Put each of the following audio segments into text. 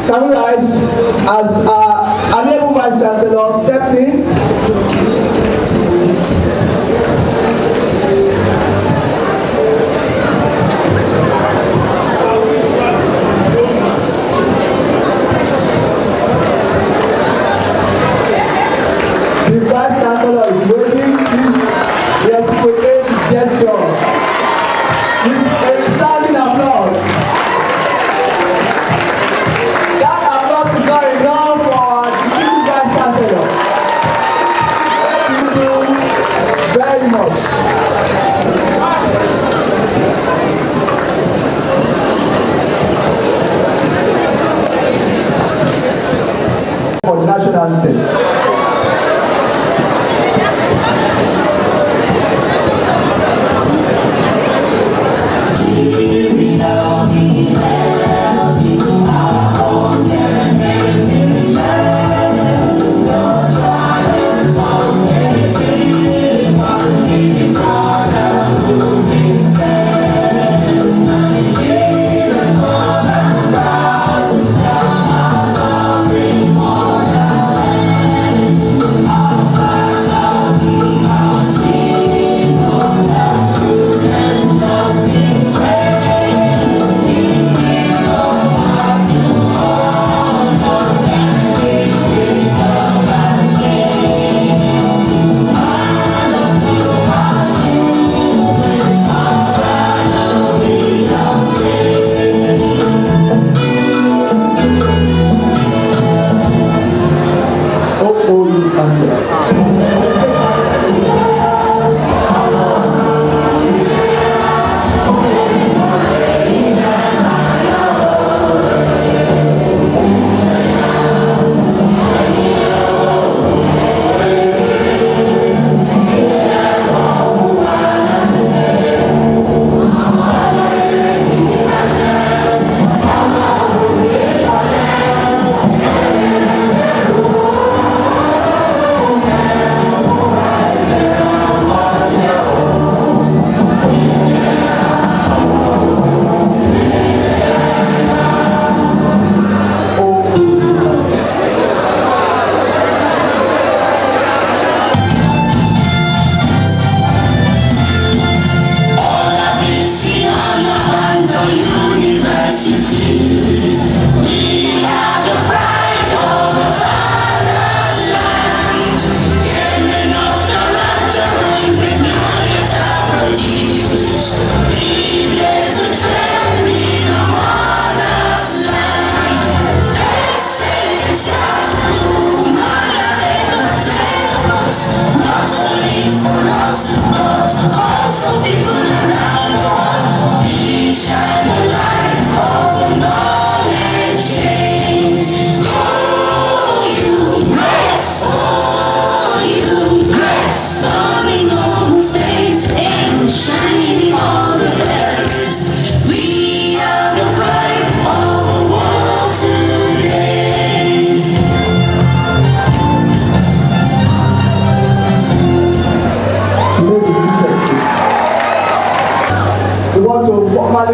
Can we rise as our amiable Vice Chancellor steps in? The Vice Chancellor is waiting. Please reciprocate the gesture. A standing applause. That applause is not enough for our distinguished Vice Chancellor. Thank you very much. For the national anthem.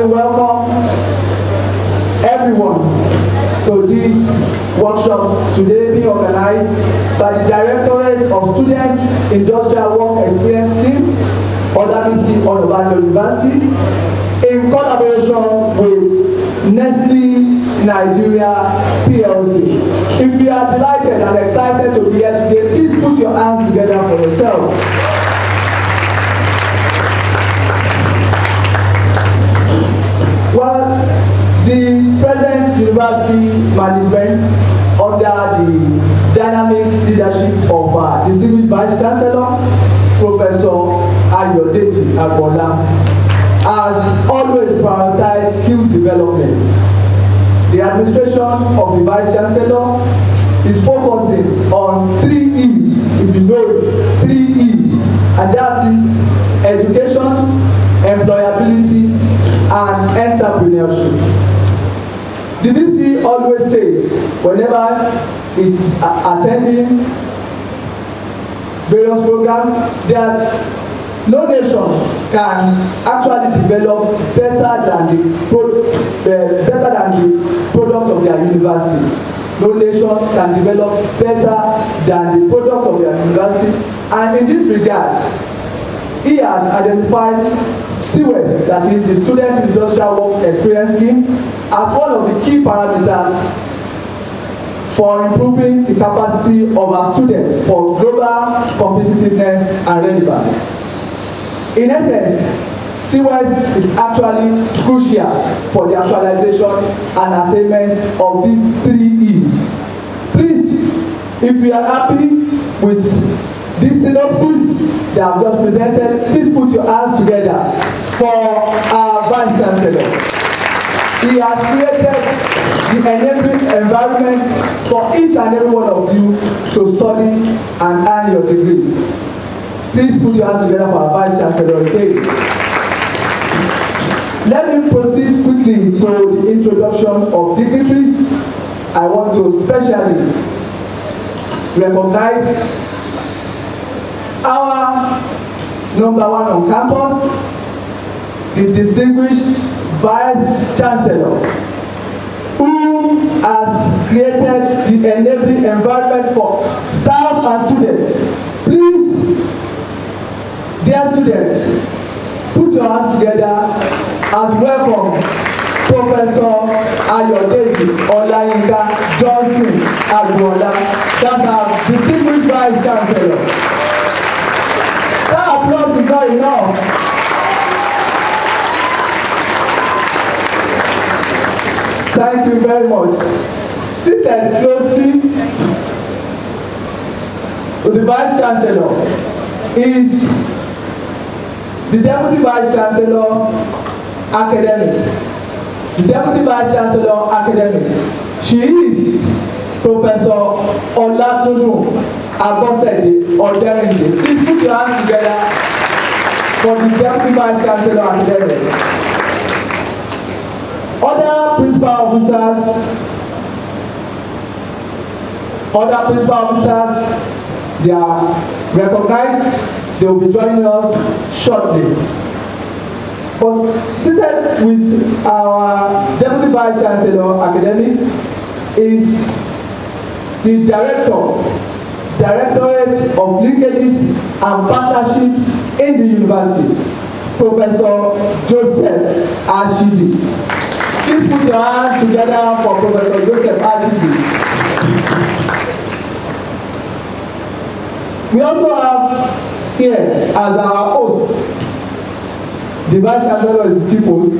Welcome everyone to this workshop today being organized by the Directorate of Students Industrial Work Experience Scheme, Odabisi Onabanjo University, in collaboration with Nestle Nigeria PLC. If you are delighted and excited to be here today, please put your hands together for yourself. Well, the present university management under the dynamic leadership of distinguished Vice Chancellor, Professor Ayo-Deji Agbola, has always prioritized skills development. The administration of the Vice Chancellor is focusing on 3 E's, if you know it, 3 E's, and that is education, employability, and entrepreneurship. The VC always says, whenever it's attending various programs, that No nation can actually develop better than the product of their universities. No nation can develop better than the product of their university. And in this regard, he has identified Siwes, that is the Student Industrial Work Experience Scheme, as one of the key parameters for improving the capacity of our students for global competitiveness and relevance. In essence, Siwes is actually crucial for the actualization and attainment of these 3 E's. Please, if we are happy with this synopsis that I've just presented, please put your hands together for our Vice Chancellor. He has created the enabling environment for each and every one of you to study and earn your degrees. Please put your hands together for our Vice Chancellor again. Let me proceed quickly to the introduction of dignitaries. I want to specially recognize our number 1 on campus, the distinguished Vice Chancellor, who has created the enabling environment for staff and students. Please, dear students, put your hands together as welcome Professor Ayodeji Olayinka Johnson Agbola. That's our distinguished Vice Chancellor. That applause is not enough. Thank you very much. Seated closely to the Vice Chancellor is the Deputy Vice Chancellor Academic. The Deputy Vice Chancellor Academic. She is Professor Olatunju Abosede Oderinde. Please put your hands together for the Deputy Vice Chancellor Academic. Other principal officers, they are recognized. They will be joining us shortly. But seated with our Deputy Vice Chancellor Academic is the Directorate of Linkages and Partnership in the University, Professor Joseph Ashidi. Please put your hands together for Professor Joseph Ashidi. We also have here as our host, the Vice Chancellor is the chief host,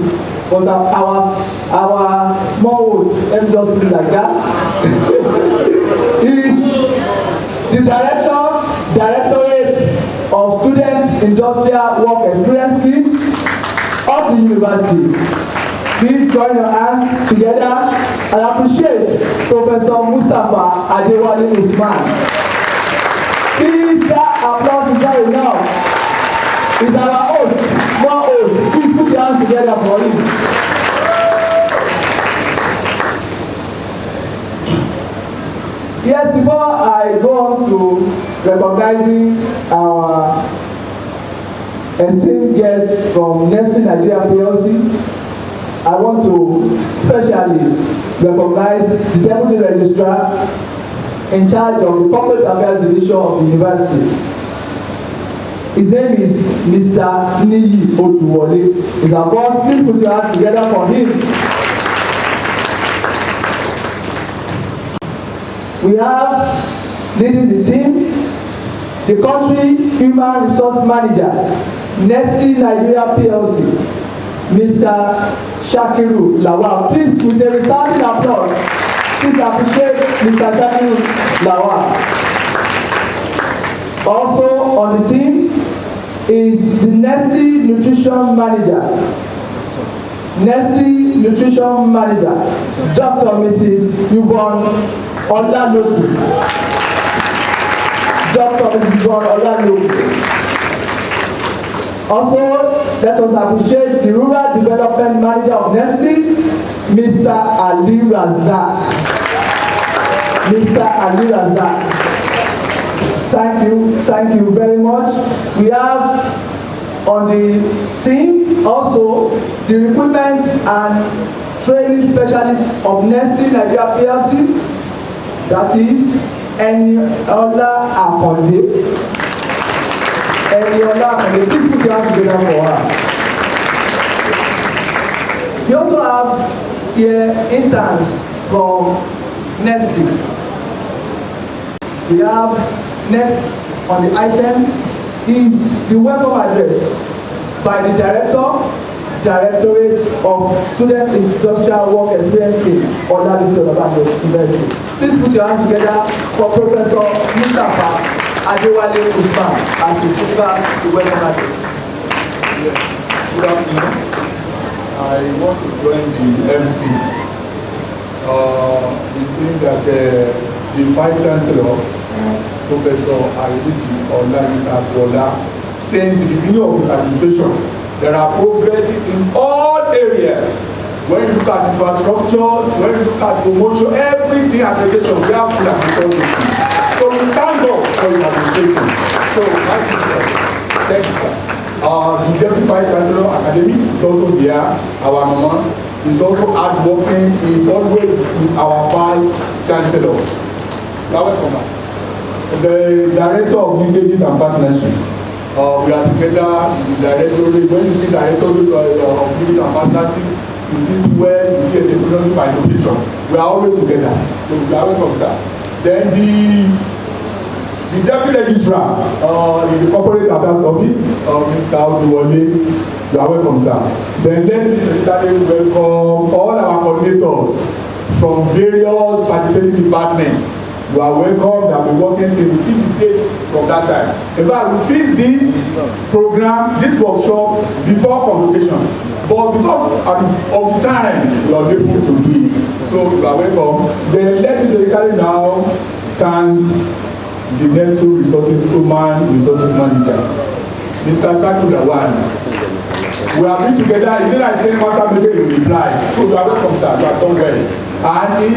but our small host, let me just put it like that, is the Directorate of Student Industrial Work Experience Scheme of the University. Please join your hands together and appreciate Professor Mustapha Adewale Usman. Please, that applause is not enough. It's our host, small host. Please put your hands together for him. Yes, before I go on to recognizing our esteemed guests from Nestle Nigeria PLC, I want to specially recognize the Deputy Registrar in charge of the Corporate Affairs Division of the University. His name is Mr. Niyi Oduwole. He's our boss. Please put your hands together for him. We have leading the team, the Country Human Resource Manager, Nestle Nigeria PLC, Mr. Shakiru Lawal. Please, with a resounding applause, please appreciate Mr. Shakiru Lawal. Also on the team is the Nestle Nutrition Manager. Nestle Nutrition Manager, Dr. Mrs. Yvonne Olalogu. Dr. Mrs. Yvonne Olalogu. Also, let us appreciate the Rural Development Manager of Nestle, Mr. Ali Razak. Mr. Ali Razak. Thank you very much. We have on the team. Also, the recruitment and training specialist of Nestle Nigeria PLC, that is Eniola Akonde. Eniola Akonde, please put your hands together for her. We also have here interns from Nestle. We have next on the item is the welcome address by the Directorate of Student Industrial Work Experience Scheme under the Siwes University. Please put your hands together for Professor Mustafa Ago-Iwoye as he delivers the welcome address. Yes. Good afternoon. I want to join the MC in saying that the Vice Chancellor, Professor Ago-Iwoye, since the beginning of his administration, there are progresses in all areas. When you look at infrastructure, when you look at promotion, everything application, we have full application. So we thank God for your administration. So thank you, sir. The Deputy Vice Chancellor Academy is also there, our mama. Is also hardworking, is always with our Vice Chancellor. You are welcome. The Director of Linkages and Partnership. We are together in the directorate. When you see directorate of Linkages and Partnership, you see Siwes, you see entrepreneurship and innovation. We are always together. So we are welcome, sir. Then the Deputy Registrar in the Corporate Affairs Office, Mr. Ago-Iwoye, you are welcome, sir. Then let me welcome all our coordinators from various participating departments. You are welcome. They have been working since the 58 from that time. In fact, we finished this program, this workshop before convocation. But because of time, we are able to do it. So you are welcome. Then let me directly now thank the Nestle Resources Human Resources Manager, Mr. Sakulawan. We have been together. He did like say master message in reply. So you are welcome, sir. You have done well. And he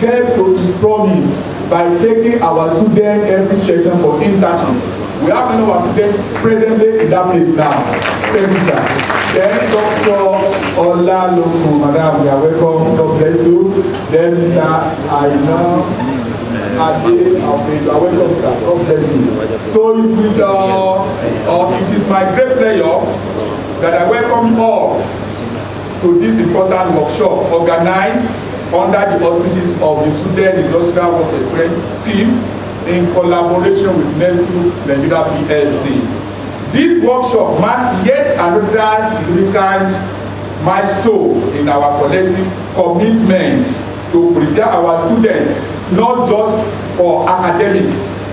kept to his promise by taking our students every session for internship. We have our students presently in that place now. Thank you, sir. Then Dr. Ola Loko, madam, we are welcome. God bless you. Then Mr. Aina. You are welcome, sir. God bless you. So it's with it is my great pleasure that I welcome you all to this important workshop organized under the auspices of the Student Industrial Work Experience Scheme in collaboration with Nestle Nigeria PLC. This workshop marks yet another significant milestone in our collective commitment to prepare our students not just for academic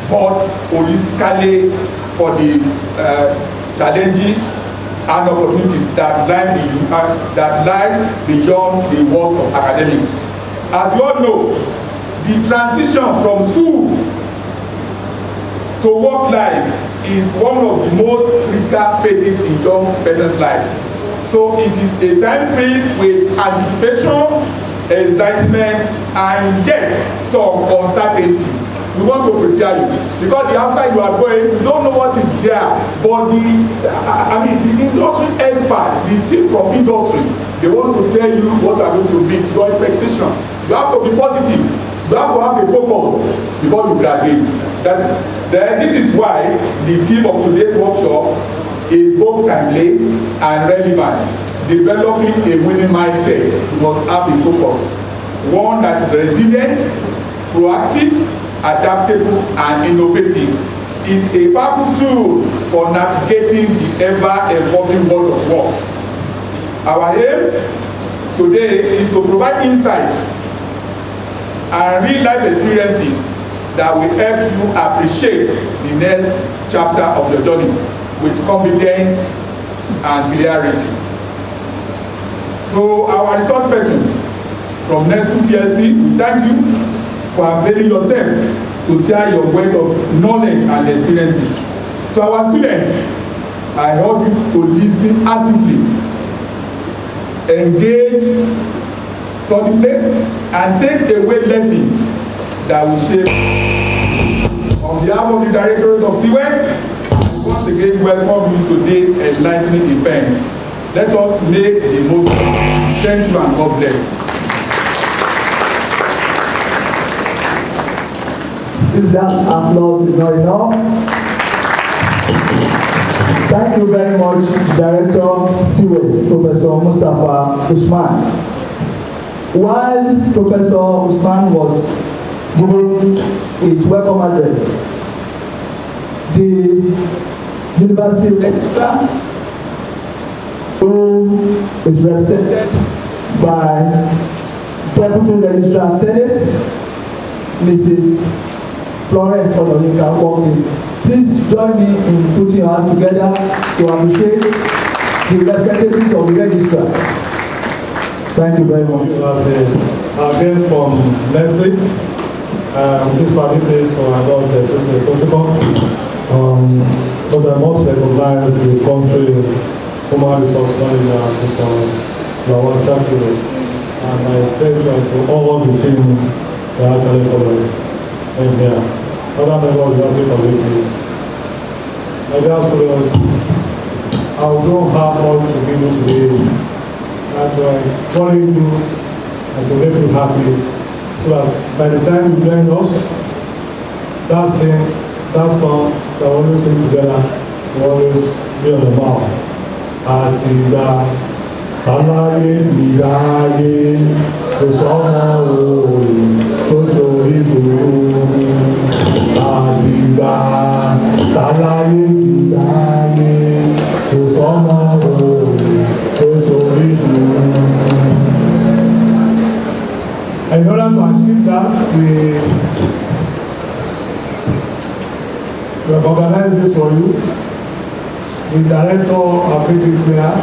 but holistically for the challenges and opportunities that lie beyond the world of academics. As you all know, the transition from school to work life is one of the most critical phases in young person's life. So it is a time filled with anticipation, excitement, and yes, some uncertainty. We want to prepare you because the outside you are going, you don't know what is there. But the industry expert, the team from industry, they want to tell you what are going to be your expectation. You have to be positive. You have to have a focus before you graduate. Then this is why the theme of today's workshop is both timely and relevant. Developing a winning mindset, you must have a focus. One that is resilient, proactive, adaptable, and innovative is a powerful tool for navigating the ever-evolving world of work. Our aim today is to provide insights and real-life experiences that will help you appreciate the next chapter of your journey with confidence and clarity. So our resource persons from Nestle PLC, we thank you for availing yourself to share your wealth of knowledge and experiences. To our students, I urge you to listen actively, engage thoughtfully, and take away lessons that will shape. On behalf of the Directorate of Siwes, Once again, welcome you to this enlightening event. Let us make the most of it. Thank you and God bless. If that applause is not enough, thank you very much, Director Siwes, Professor Mustapha Usman. While Professor Usman was giving his welcome address, the University Registrar, who is represented by Deputy Registrar Senate, Mrs. Florence Ononika Walking. Please join me in putting your hands together to appreciate the representatives of the registrar. Thank you very much. Again from Nestle, this particular for about the Siwes Workshop. But I must recognize the country human resource manager, Mr. Lawal Shakiro, and my pleasure to all the team that actually followed in here. Other members of the University community. My dear students, I don't have much to give you today. And to calling you and to make you happy, so that by the time you join us, that song that we always sing together will always be on the mouth. Àtìgbà aláyé ìráyé kò sọ́mọ́ òòrùn tó ṣorí gbòòrò. Àtìgbà aláyé ìráyé kò sọ́mọ́ òòrùn tó ṣorí gbòòrò. In order to achieve that, we have organized this for you. The director of it there.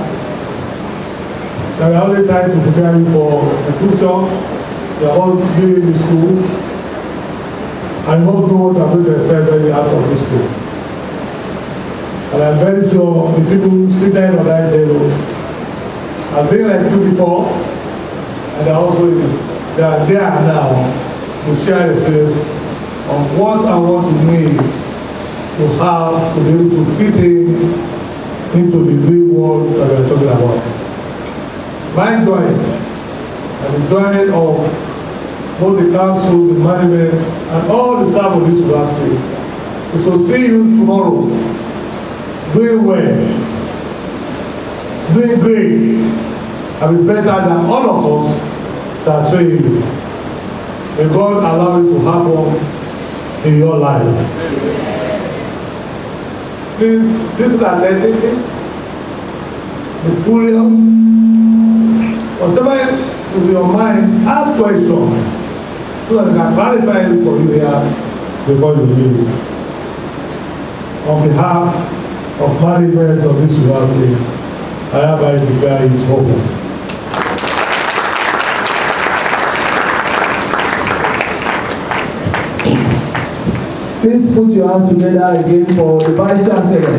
We are only trying to prepare you for the future. We are all being in the school. And we don't know what we are going to expect very out of this school. And I'm very sure the people sitting on that table have been like you before, and they are there now to share experience on what I want to need to have to be able to fit in into the real world that we are talking about. My joy and the joy of both the council, the management, and all the staff of this university is to see you tomorrow doing well, doing great, and be better than all of us that train you. May God allow it to happen in your life. Please, this is attentively, be curious, whatever is in your mind, ask questions so that I can clarify it for you here before you leave. On behalf of management of this university, I hereby declare it open. Please put your hands together again for the Vice Chancellor.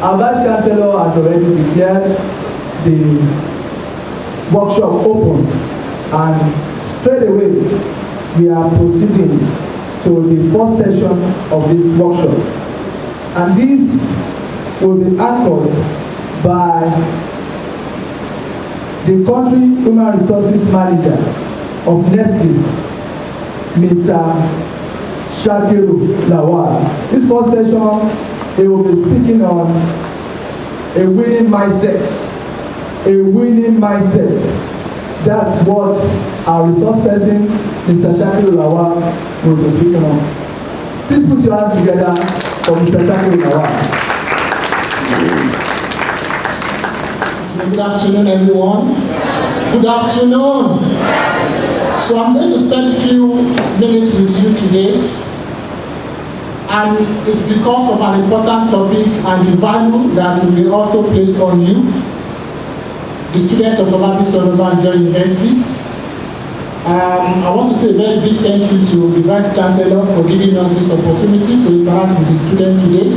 Our Vice Chancellor has already declared the workshop open, and straight away we are proceeding to the first session of this workshop. And this will be anchored by the country human resources manager of Nestle, Mr. Shakiru Lawal. This first session, he will be speaking on a winning mindset. A winning mindset. That's what our resource person, Mr. Shakiru Lawal, will be speaking on. Please put your hands together for Mr. Shakiru Lawal. Good afternoon, everyone. Good afternoon. So I'm going to spend a few minutes with you today, and it's because of an important topic and the value that we will also place on you, the students of Obafemi Onabanjo University. I want to say a very big thank you to the Vice Chancellor for giving us this opportunity to interact with the students today.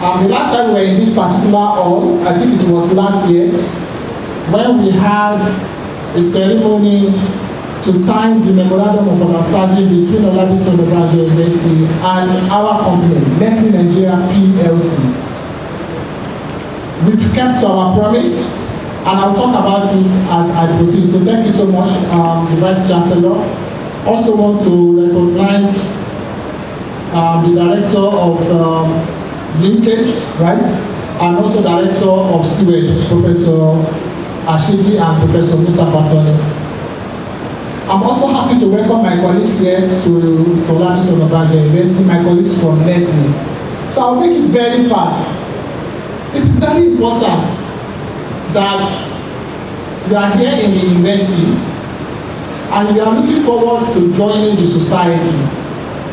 The last time we were in this particular hall, I think it was last year, when we had a ceremony to sign the memorandum of understanding between Olabisi Onabanjo University and our company, Nestle Nigeria PLC. We've kept to our promise, and I'll talk about it as I proceed. So thank you so much, the Vice Chancellor. Also want to recognize the Director of Linkage, right? And also Director of Siwes, Professor Ashiji and Professor Mustafa Soni. I'm also happy to welcome my colleagues here to Olabisi Onabanjo University, my colleagues from Nestle. So I'll make it very fast. It is very important that you are here in the university and you are looking forward to joining the society.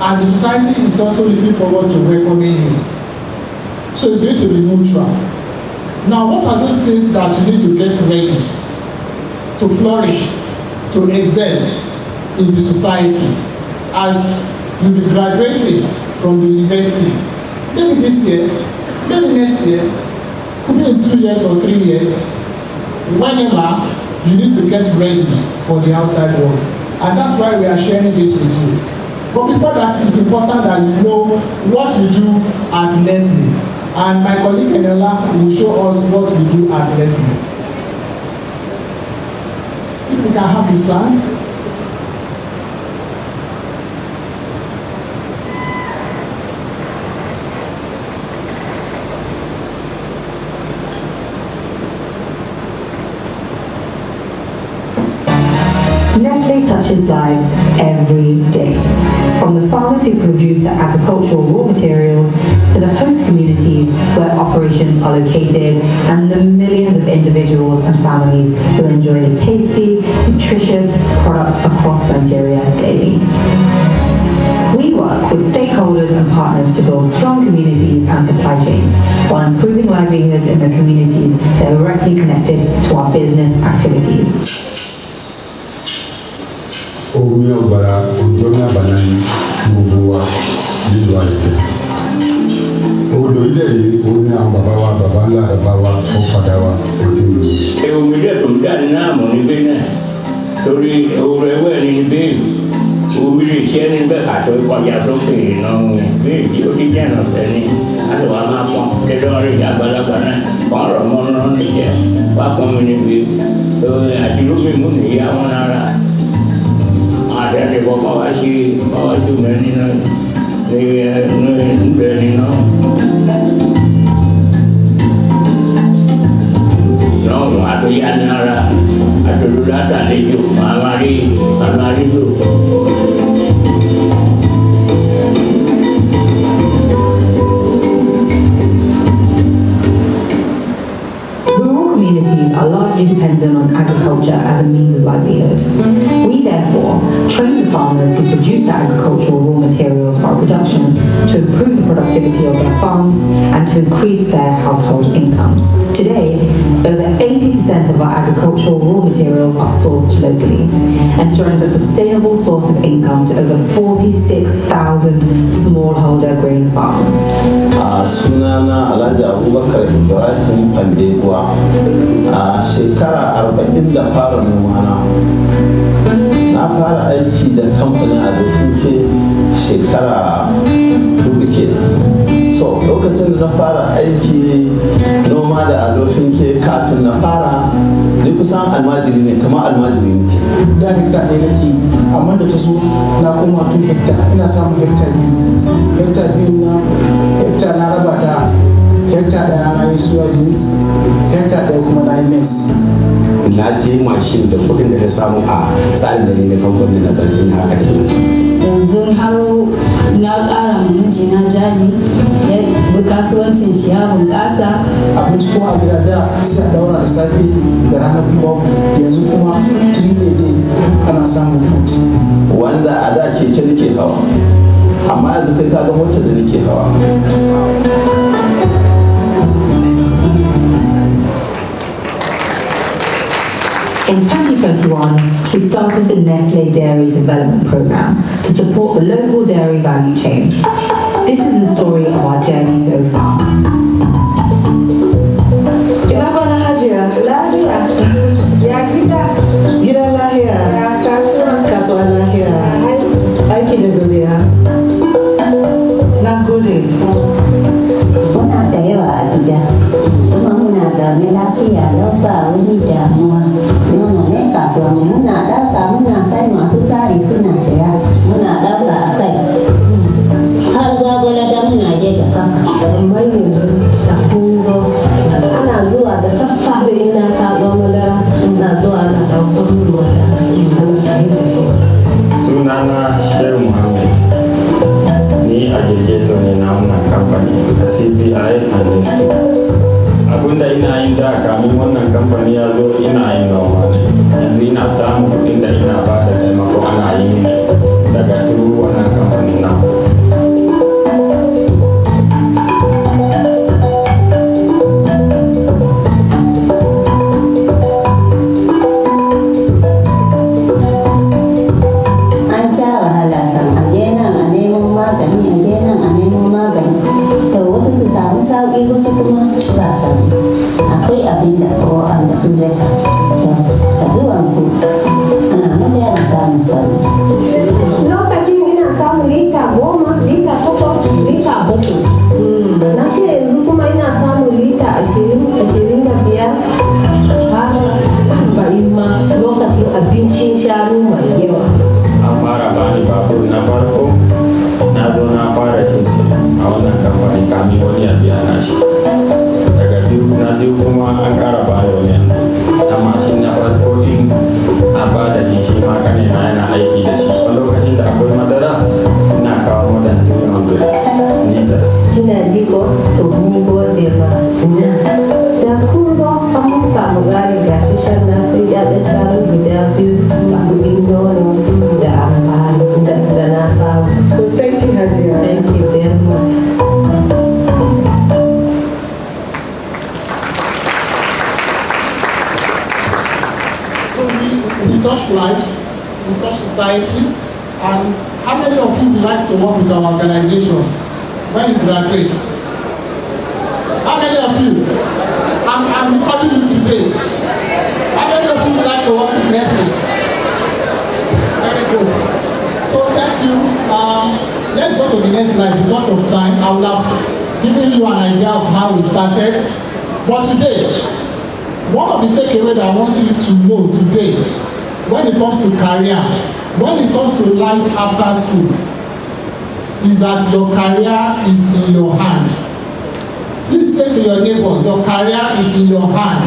And the society is also looking forward to welcoming you. So it's going to be mutual. Now, what are those things that you need to get ready to flourish, to excel in the society as you be graduating from the university? Maybe this year, maybe next year, could be in 2 years or 3 years. Whenever you need to get ready for the outside world. And that's why we are sharing this with you. But before that, it's important that you know what we do at Nestle. And my colleague Enela will show us what we do at Nestle. If we can have the slide. Nestle touches lives every day. From the farmers who produce the agricultural raw materials to the host communities where operations are located and the millions of individuals and families who enjoy the tasty, nutritious products across Nigeria daily. We work with stakeholders and partners to build strong communities and supply chains while improving livelihoods in the communities directly connected to our business activities. Omi ọgbàrá òjòmí àbànáyé gbogbo wa nínú àìsàn. Odò ilé yìí ó ní àwọn bàbá ńlá bàbá wa ó padà wá ojú ìlú. Omi dẹ̀ tó ń jáde náà mọ̀ níbẹ̀ náà torí òwúrọ̀ ẹ̀wẹ̀ ní níbẹ̀ omi lè ṣẹ́ níbẹ̀ kàtó ìkọjá sókè náà bẹ́ẹ̀ tí ó ti jẹ́nà sẹ́ni láti wá máa pọ́n kẹ́dọ́rì àgbàlagbà náà wọ́n rọ̀ mọ́ náà níjẹ́ wá pọ́n mi níbi àti lómi mú nìyí àwọn náírà. Ada di bawah itu menina menina no ada yang nara ada dulu ada itu amari itu. Communities are largely dependent on agriculture as a means of livelihood. We therefore train the farmers who produce the agricultural raw materials for our production to improve the productivity of their farms and to increase their household incomes. Today, over 80% of our agricultural raw materials are sourced locally, ensuring a sustainable source of income to over 46,000 smallholder grain farms. Sunana Alhaji Abubakar Ibrahim Pandegwa. Shekara 40 da fara nomana. Na fara aiki da kamfanin Ago-Iwoye shekara 4 kenan. So lokacin da na fara aiki noma da Ago-Iwoye kafin na fara ni kusan almajiri ne kamar almajiri ne. Da hekta ɗaya nake amma da ta so na koma 2 hekta ina samun hekta 2. Hekta 2 na hekta na raba ta hekta ɗaya na yi soya beans, hekta ɗaya kuma na yi maize. Na siyi mashin da kuɗin da na samu a tsarin da ne na kamfanin na ɗan haka da yanzu har na ƙara mijina jari ya bi kasuwancin shi ya bunƙasa. Abinci kuma a gida da sai a daura da safe da rana kuma yanzu kuma 3 day ana samun food. Wanda a da keke nake hawa amma yanzu kai kaga motar da nake hawa. In 2021, we started the Nestle Dairy Development Program to support the local dairy value chain. This is the story of our journey so far. Ina kwana Hajiya? Lafiya. Ya gida? Gidan lahiya. Ya kasuwa. amma yanzu da kun zo ana zuwa da sassafe ina ta zo madara ina zuwa na ɗaukar ruwa da sunana Shehu Muhammad ni aggregator ne na wannan kamfani a CPI and Nestle. Abinda ina yin da kamin wannan kamfani ya zo ina yin noma ne, yanzu ina samun kuɗin da ina ba da taimako ana yi mini daga turu wannan kamfani na. sauƙi wasu kuma ba sauƙi akwai abin da wa'anda sun rasa ta zuwa ku ana nan da yana samun sauƙi lokacin ina samun lita 10 lita 8 lita 7 na ce yanzu kuma ina samun lita 20-25 har 40 ma lokacin abincin shanu mai yawa an fara bani babur na farko na zo na fara cin shi a wannan kamfanin kamin wani ya biya na shi daga biyu kuma an ƙara ba da wani na mashin na farko din na ba da shi ma kane na yana aiki da shi a lokacin da akwai madara ina kawo madan 300 liters ina ji ko to mun gode ba da kun zo an mun samu gari gashi shan na sai ya ɗan shanu guda biyu a kuɗin nono da amfani da na samu. So thank you, Hajiya. Thank you very much. So we touch lives, we touch society, and how many of you would like to work with our organization when you graduate? How many of you? I'm recording you today. How many of you would like to work with Nestle? Very good. So thank you. Let's go to the next slide because of time. I will have given you an idea of how we started. But today, one of the takeaways I want you to know today, when it comes to career, when it comes to life after school, is that your career is in your hand. Please say to your neighbor, your career is in your hand.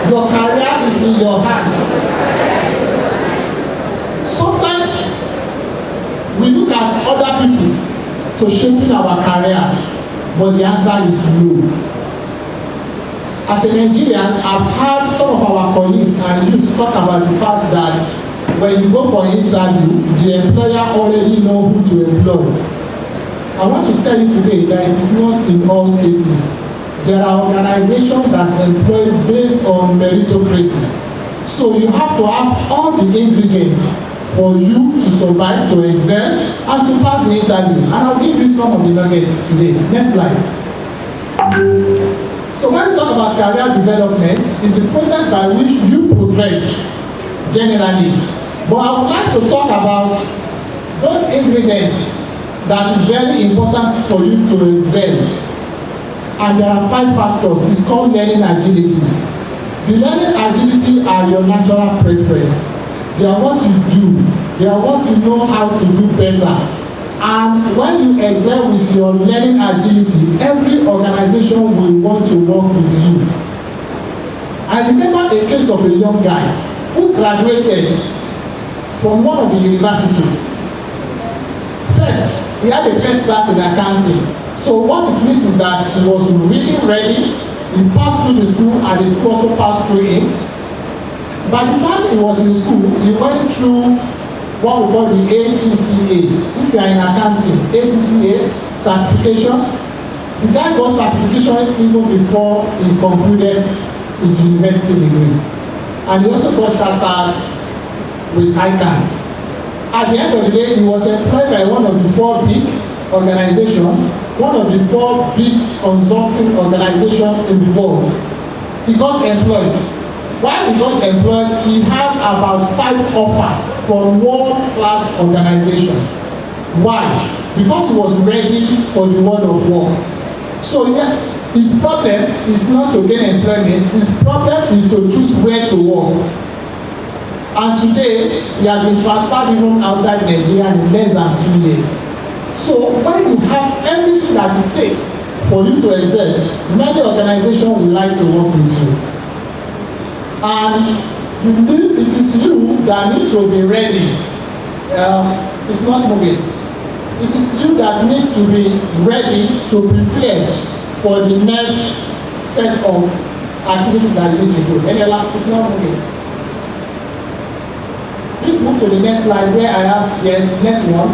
Your career is in your hand. Sometimes we look at other people to shaping our career, but the answer is no. As a Nigerian, I've heard some of our colleagues and youth talk about the fact that when you go for an interview, the employer already know who to employ. I want to tell you today that it is not in all cases. There are organizations that employ based on meritocracy. So you have to have all the ingredients for you to survive, to excel, and to pass the interview. And I'll give you some of the nuggets today. Next slide. So when we talk about career development, it's the process by which you progress generally. But I would like to talk about those ingredients that is very important for you to excel. And there are 5 factors. It's called learning agility. The learning agility are your natural preference. They are what you do. They are what you know how to do better. And when you excel with your learning agility, every organization will want to work with you. I remember a case of a young guy who graduated from one of the universities. First, he had a first class in accounting. So what it means is that he was really ready. He passed through the school and the school also passed through him. By the time he was in school, he went through what we call the ACCA. If you are in accounting, ACCA certification. The guy got certification even before he concluded his university degree. And he also got started with ICANN. At the end of the day, he was employed by one of the 4 big organizations, one of the 4 big consulting organizations in the world. He got employed. While he got employed, he had about 5 offers from world-class organizations. Why? Because he was ready for the world of work. So yeah, his problem is not to gain employment. His problem is to choose where to work. And today, he has been transferred even outside Nigeria in less than 2 years. So when you have everything that it takes for you to excel, many organizations would like to work with you. And it is you that need to be ready. It's not moving. It is you that need to be ready to prepare for the next set of activities that you need to do. And it's not moving. Please move to the next slide where I have, yes, next one.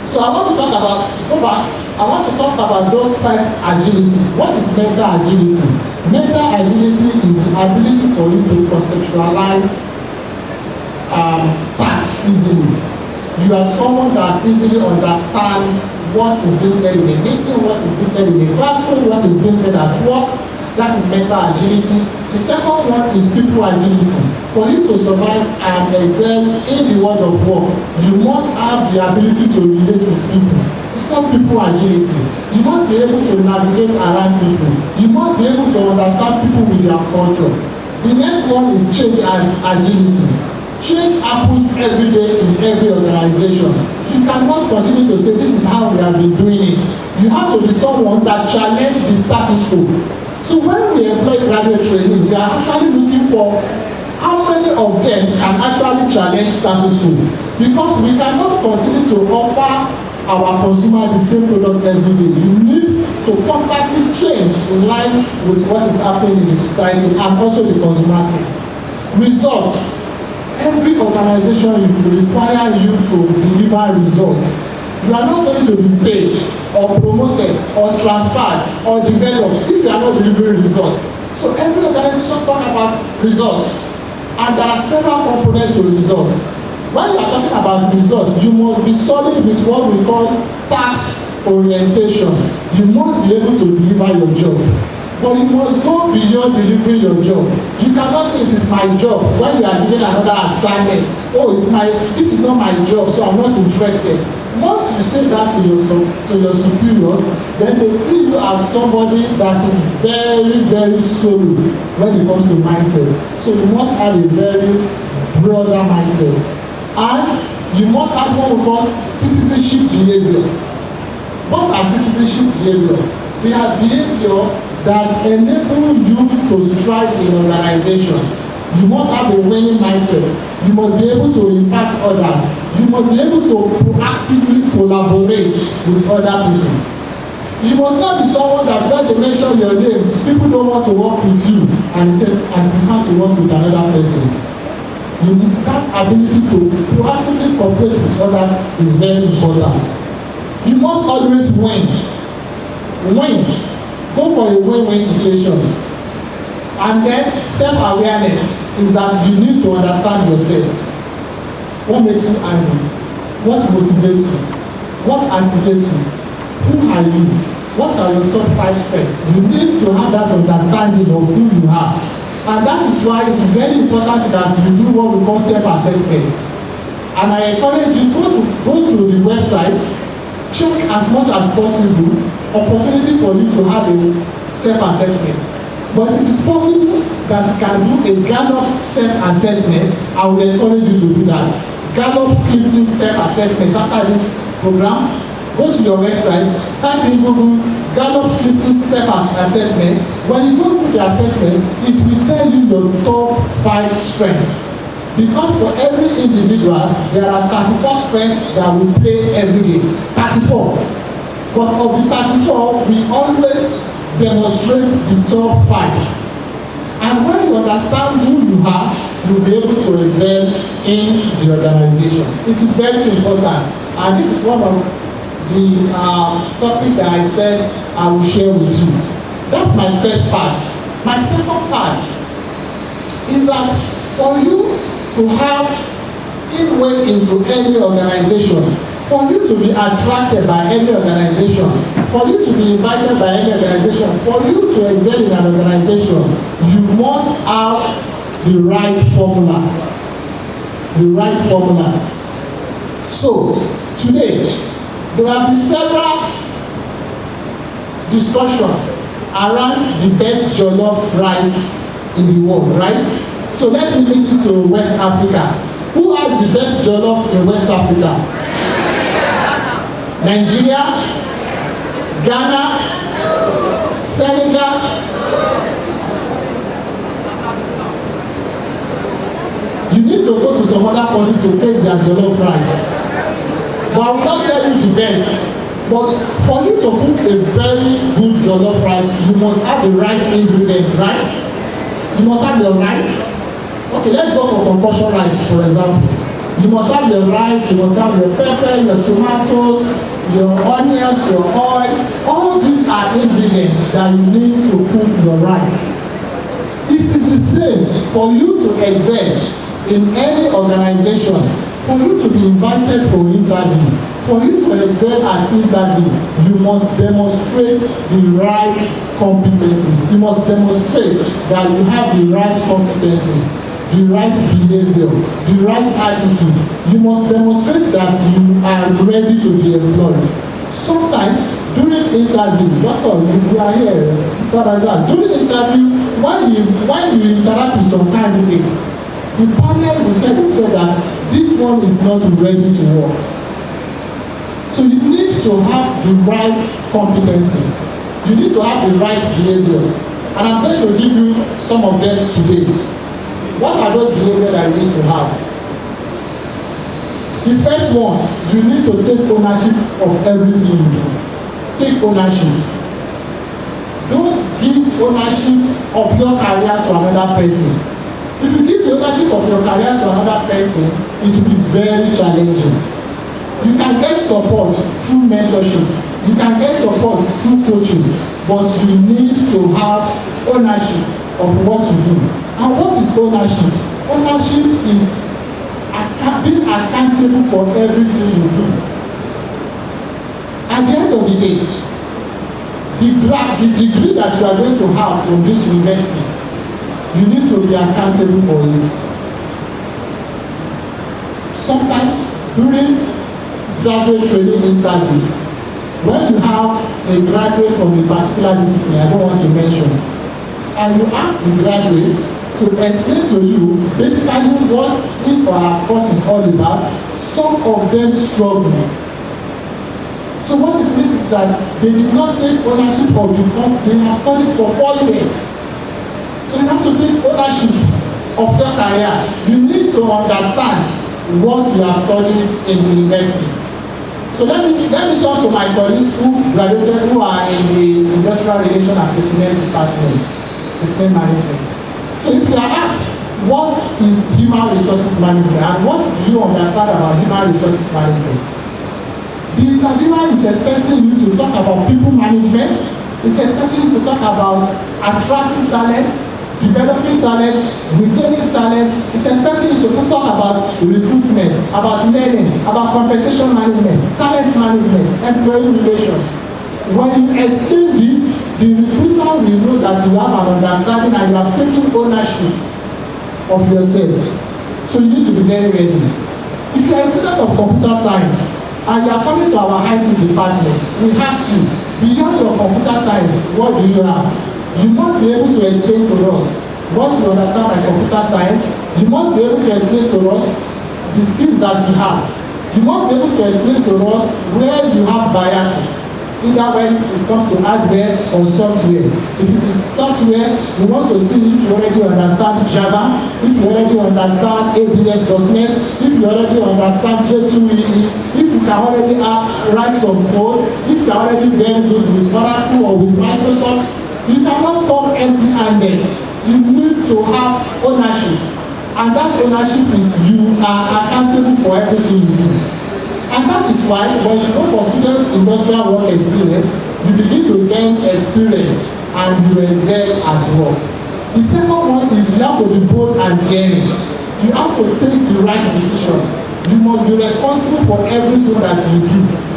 So I want to talk about, go back, I want to talk about those 5 agility. What is mental agility? Mental agility is the ability for you to conceptualize tasks easily. You are someone that easily understands what is being said in a meeting, what is being said in a classroom, what is being said at work. That is mental agility. The second one is people agility. For you to survive and excel in the world of work, you must have the ability to relate with people. It's not people agility. You must be able to navigate around people. You must be able to understand people with their culture. The next one is change and agility. Change happens every day in every organization. You cannot continue to say this is how we have been doing it. You have to be someone that challenges the status quo. So when we employ graduate training, we are actually looking for how many of them can actually challenge status quo. Because we cannot continue to offer our consumer the same product every day. You need to constantly change in line with what is happening in the society and also the consumer taste. Results. Every organization will require you to deliver results. You are not going to be paid or promoted or transferred or developed if you are not delivering results. So every organization talk about results, and there are several components to results. When you are talking about results, you must be solid with what we call task orientation. You must be able to deliver your job. But you must go beyond delivering your job. You cannot say it is my job when you are doing another assignment. Oh, this is not my job, so I'm not interested. Once you say that to your superiors, then they see you as somebody that is very, very solid when it comes to mindset. So you must have a very broader mindset. And you must have what we call citizenship behavior. What are citizenship behavior? They are behavior that enable you to strive in organization. You must have a winning mindset. You must be able to impact others. You must be able to proactively collaborate with other people. You must not be someone that once they mention your name, people don't want to work with you, and you say, I prefer to work with another person. That ability to proactively cooperate with others is very important. You must always win. Win. Go for a win-win situation. And then self-awareness is that you need to understand yourself. What makes you angry? What motivates you? What activates you? Who are you? What are your top 5 strengths? You need to have that understanding of who you are. And that is why it is very important that you do what we call self-assessment. And I encourage you go to the website, check as much as possible opportunity for you to have a self-assessment. But it is possible that you can do a Gallup self-assessment. I will encourage you to do that. Gallup Clinton self-assessment after this program. Go to your website, type in Google Gallup Clinton self-assessment. When you go through the assessment, it will tell you your top 5 strengths. Because for every individual, there are 34 strengths that we play every day. 34. But of the 34, we always demonstrate the top 5. And when you understand who you are, you'll be able to excel in the organization. It is very important. And this is one of the topic that I said I will share with you. That's my first part. My second part is that for you to have inway into any organization, for you to be attracted by any organization, for you to be invited by any organization, for you to excel in an organization, you must have the right formula. The right formula. So, today, there will be several discussions around the best jollof rice in the world, right? So let's limit it to West Africa. Who has the best jollof in West Africa? Nigeria, Ghana, Senegal, you need to go to some other country to taste their jollof rice. But I will not tell you the best. But for you to cook a very good jollof rice, you must have the right ingredients, right? You must have the rice. Okay, let's go for concoction rice, for example. You must have the rice, you must have your pepper, your tomatoes, your onions, your oil. All these are ingredients that you need to cook your rice. This is the same for you to excel in any organization, for you to be invited for interview, for you to excel at interview, you must demonstrate the right competencies. You must demonstrate that you have the right competencies, the right behavior, the right attitude. You must demonstrate that you are ready to be employed. Sometimes during interview, doctor, you are here, during interview, when you interact with some candidate, the panel will tell you that this one is not ready to work. So you need to have the right competencies. You need to have the right behavior. And I'm going to give you some of them today. What are those behaviors that you need to have? The first one, you need to take ownership of everything you do. Take ownership. Don't give ownership of your career to another person. If you give the ownership of your career to another person, it will be very challenging. You can get support through mentorship. You can get support through coaching, but you need to have ownership of what you do. And what is ownership? Ownership is being accountable for everything you do. At the end of the day, the degree that you are going to have from this university, you need to be accountable for it. Sometimes during graduate training interview, when you have a graduate from a particular discipline, I don't want to mention, and you ask the graduate to explain to you basically what his or her course is all about, some of them struggle. So what it means is that they did not take ownership of the course they have studied for 4 years. So you have to take ownership of your career. You need to understand what you have studied in the university. So let me turn to my colleagues who graduated, who are in the Industrial Relations and Business Department, Business Management. So if you are asked, what is human resources management and what do you understand about human resources management? The interviewer is expecting you to talk about people management, is expecting you to talk about attracting talent, developing talent, retaining talent, is expecting you to talk about recruitment, about learning, about compensation management, talent management, employee relations. When you explain this, the recruiter will know that you have an understanding and you have taken ownership of yourself. So you need to be very ready. If you are a student of computer science and you are coming to our IT department, we ask you, beyond your computer science, what do you have? You must be able to explain to us what you understand by computer science. You must be able to explain to us the skills that you have. You must be able to explain to us where you have biases, either when it comes to hardware or software. If it is software, we want to see if you already understand Java, if you already understand ABS.NET, if you already understand J2EE, if you can already write some code, if you are already very good with Oracle or with Microsoft. You cannot come empty-handed. You need to have ownership. And that ownership is you are accountable for everything you do. And that is why when you go for student industrial work experience, you begin to gain experience and you excel at work. The second one is you have to be bold and daring. You have to take the right decision. You must be responsible for everything that you do.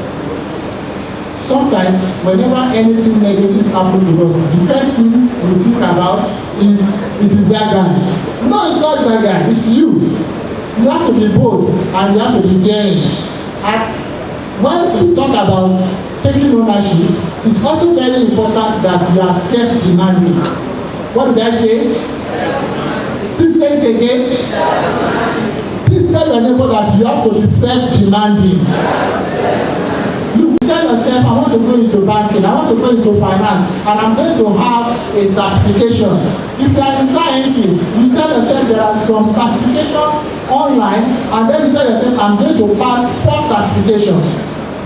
Sometimes, whenever anything negative happens to us, the first thing we think about is, it is that guy. No, it's not that guy, it's you. You have to be bold and you have to be daring. And when we talk about taking ownership, it's also very important that you are self-demanding. What did I say? Please say it again. Please tell your neighbor that you have to be self-demanding. Look, tell yourself, I want to go into banking, I want to go into finance, and I'm going to have a certification. If you are in sciences, you tell yourself there are some certifications online, and then you tell yourself, I'm going to pass 4 certifications.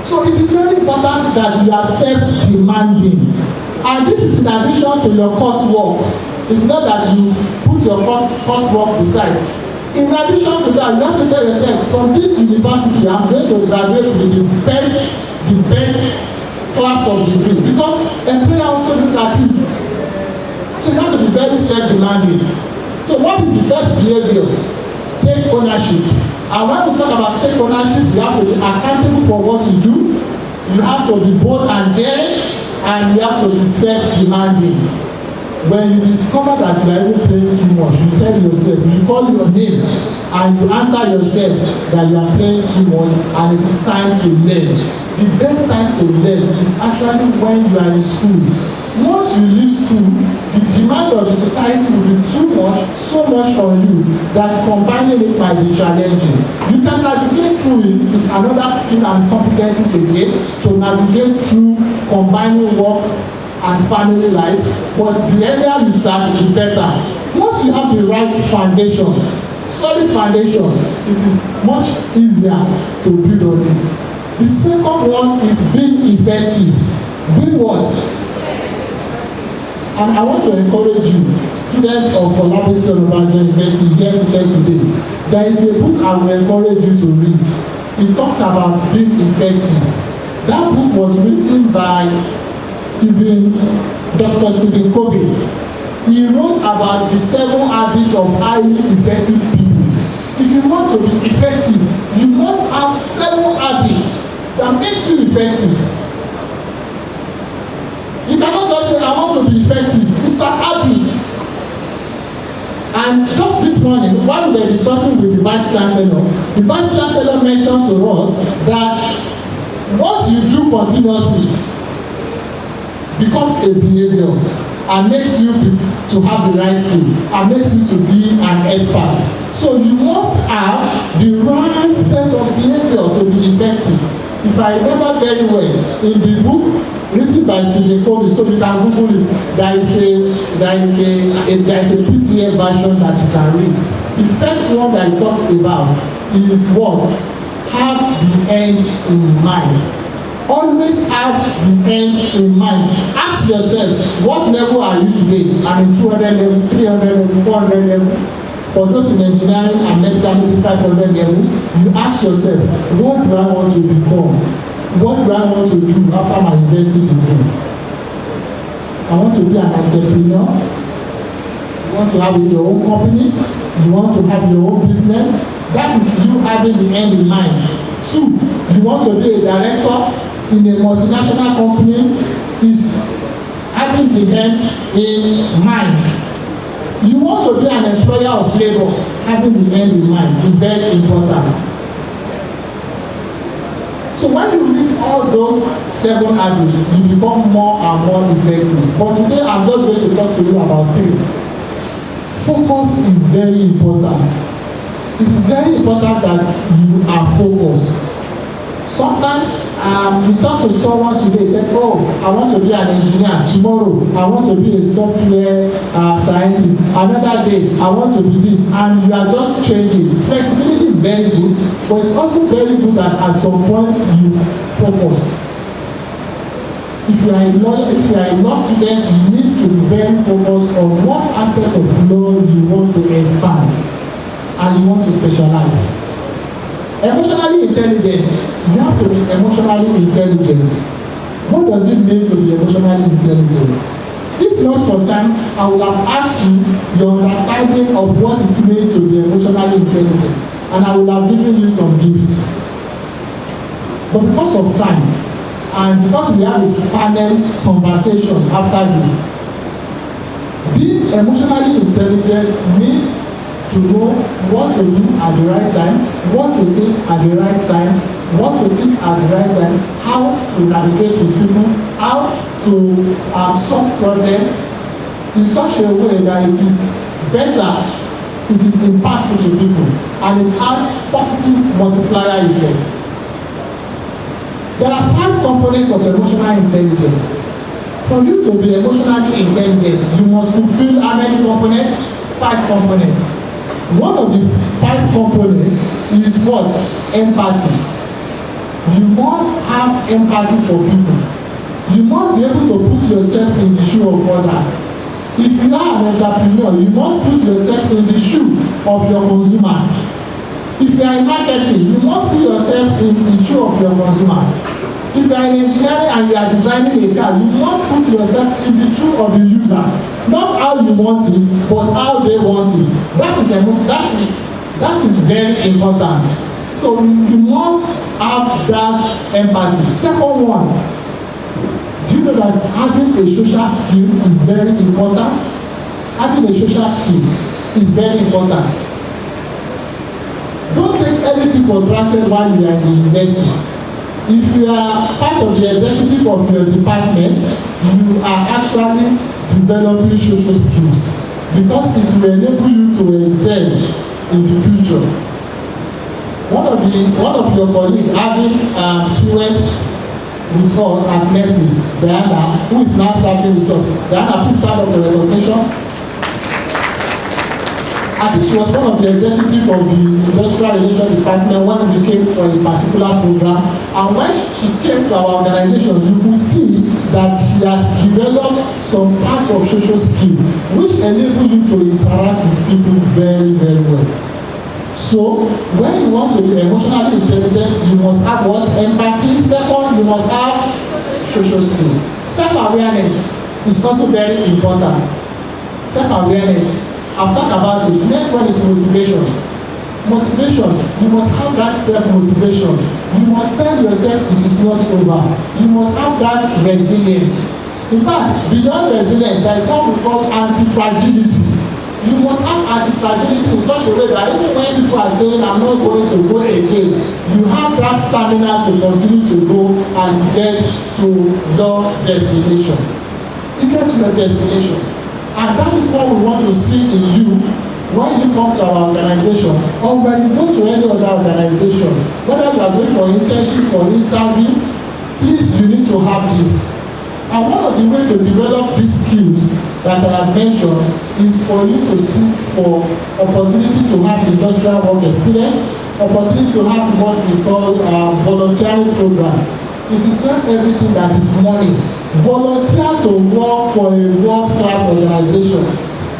So it is very important that you are self-demanding. And this is in addition to your coursework. It's not that you put your coursework beside. In addition to that, you have to tell yourself, from this university, I'm going to graduate with the best class of degree. Because employer also look at it. So you have to be very self-demanding. So what is the best behavior? Take ownership. And when we talk about take ownership, you have to be accountable for what you do. You have to be bold and daring, and you have to be self-demanding. When you discover that you are even playing too much, you tell yourself, you call your name, and you answer yourself that you are playing too much, and it is time to learn. The best time to learn is actually when you are in school. Once you leave school, the demand of the society will be too much, so much on you, that combining it might be challenging. You can navigate through it. It's another skill and competencies again to navigate through combining work and family life, but the earlier you start, the better. Once you have the right foundation, solid foundation, it is much easier to build on it. The second one is being effective. Being what? And I want to encourage you, students of Columbus University here seated today, there is a book I will encourage you to read. It talks about being effective. That book was written by Dr. Stephen Covey. He wrote about the 7 habits of highly effective people. If you want to be effective, you must have 7 habits that makes you effective. You cannot just say, I want to be effective. It's an habit. And just this morning, while we were discussing with the Vice Chancellor mentioned to us that what you do continuously becomes a behavior and makes you to have the right skill and makes you to be an expert. So you must have the right set of behavior to be effective. If I remember very well, in the book written by Stephen Covey, so you can Google it, there is a PDF version that you can read. The first one that it talks about is what? Have the end in mind. Always have the end in mind. Ask yourself, what level are you today? I'm in 200 level, 300 level, 400 level. For those in engineering and medical, 500 level, you ask yourself, what do I want to become? What do I want to do after my university degree? I want to be an entrepreneur. You want to have your own company. You want to have your own business. That is you having the end in mind. 2, you want to be a director in a multinational company, is having the end in mind. You want to be an employer of labor, having the end in mind is very important. So when you read all those 7 habits, you become more and more effective. But today I'm just going to talk to you about 3. Focus is very important. It is very important that you are focused. Sometimes you talk to someone today, say, oh, I want to be an engineer. Tomorrow, I want to be a software scientist. Another day, I want to be this. And you are just changing. Flexibility is very good, but it's also very good that at some point you focus. If you are a law student, you need to be very focused on what aspect of law you want to expand and you want to specialize. Emotionally intelligent, you have to be emotionally intelligent. What does it mean to be emotionally intelligent? If not for time, I would have asked you your understanding of what it means to be emotionally intelligent, and I would have given you some gifts. But because of time, and because we have a panel conversation after this, being emotionally intelligent means to know what to do at the right time, what to say at the right time, what to think at the right time, how to navigate with people, how to solve problems in such a way that it is better, it is impactful to people, and it has positive multiplier effect. There are 5 components of emotional intelligence. For you to be emotionally intelligent, you must fulfill how many components? 5 components. One of the 5 components is what? Empathy. You must have empathy for people. You must be able to put yourself in the shoe of others. If you are an entrepreneur, you must put yourself in the shoe of your consumers. If you are in marketing, you must put yourself in the shoe of your consumers. If you are in engineering and you are designing a car, you must put yourself in the shoe of the users. Not how you want it, but how they want it. That is very important. So you must have that empathy. Second one, do you know that having a social skill is very important? Having a social skill is very important. Don't take anything for granted while you are in the university. If you are part of the executive of your department, you are actually developing social skills because it will enable you to excel in the future. One of your colleagues having Siwes with us at Nestle, Diana, who is now serving with us. Diana, please stand up for recognition. I think she was one of the executives of the Industrial Relations Department when we came for a particular program. And when she came to our organization, you will see that she has developed some part of social skill, which enable you to interact with people very, very well. So, when you want to be emotionally intelligent, you must have what? Empathy. Second, you must have social skill. Self-awareness is also very important. Self-awareness. I'll talk about it. Next one is motivation. Motivation. You must have that self-motivation. You must tell yourself it is not over. You must have that resilience. In fact, beyond resilience, there is what we call anti-fragility. You must have anti-fragility in such a way that even when people are saying, I'm not going to go again, you have that stamina to continue to go and get to your destination. You get to your destination. And that is what we want to see in you when you come to our organization or when you go to any other organization. Whether you are going for internship or interview, please, you need to have this. And one of the ways to develop these skills that I have mentioned is for you to seek for opportunity to have industrial work experience, opportunity to have what we call volunteering programs. It is not everything that is money. Volunteer to work for a world-class organization.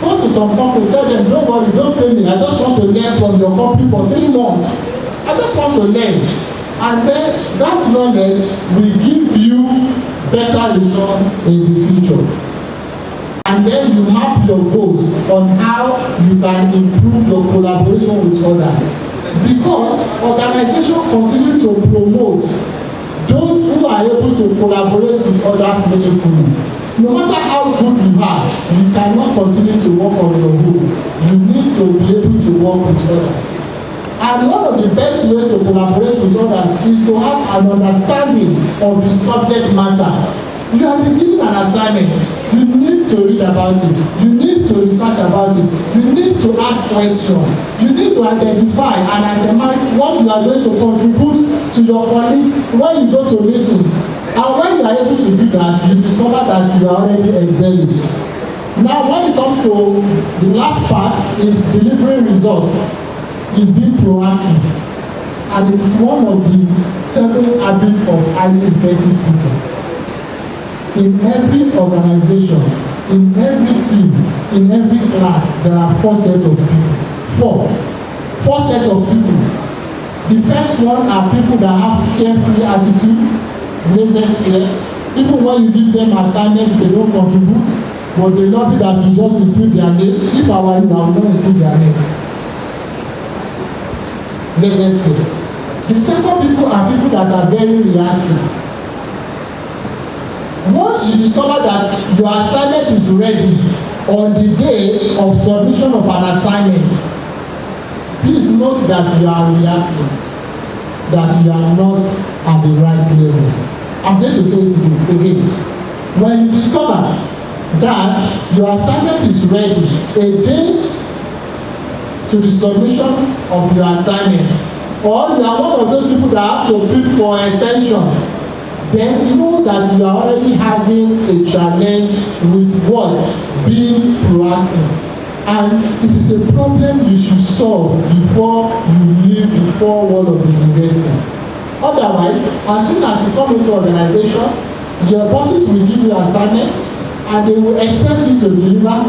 Go to some company, tell them, don't worry, don't pay me. I just want to learn from your company for 3 months. I just want to learn. And then that knowledge will give you better return in the future. And then you map your goals on how you can improve your collaboration with others. Because organizations continue to promote those who are able to collaborate with others meaningfully. No matter how good you are, you cannot continue to work on your own. You need to be able to work with others. And one of the best ways to collaborate with others is to have an understanding of the subject matter. You have been given an assignment. You need to read about it. You need to research about it. You need to ask questions. You need to identify and itemize what you are going to contribute to your colleague when you go to meetings. And when you are able to do that, you discover that you are already excelling. Now, when it comes to the last part, is delivering results. Is being proactive. And it is one of the 7 habits of highly effective people. In every organization, in every team, in every class, there are 4 sets of people. 4 sets of people. The first one are people that have carefree attitude, laissez-faire. Even when you give them assignments, they don't contribute, but they love it that you just include their name. If I were you, I would not include their name. Laissez-faire. The second people are people that are very reactive. Once you discover that your assignment is ready on the day of submission of an assignment, please note that you are reacting, that you are not at the right level. I'm going to say it again. When you discover that your assignment is ready a day to the submission of your assignment, or you are one of those people that have to bid for extension, then you know that you are already having a challenge with what? Being proactive. And it is a problem you should solve before you leave the four walls of the university. Otherwise, as soon as you come into organization, your bosses will give you assignments and they will expect you to deliver.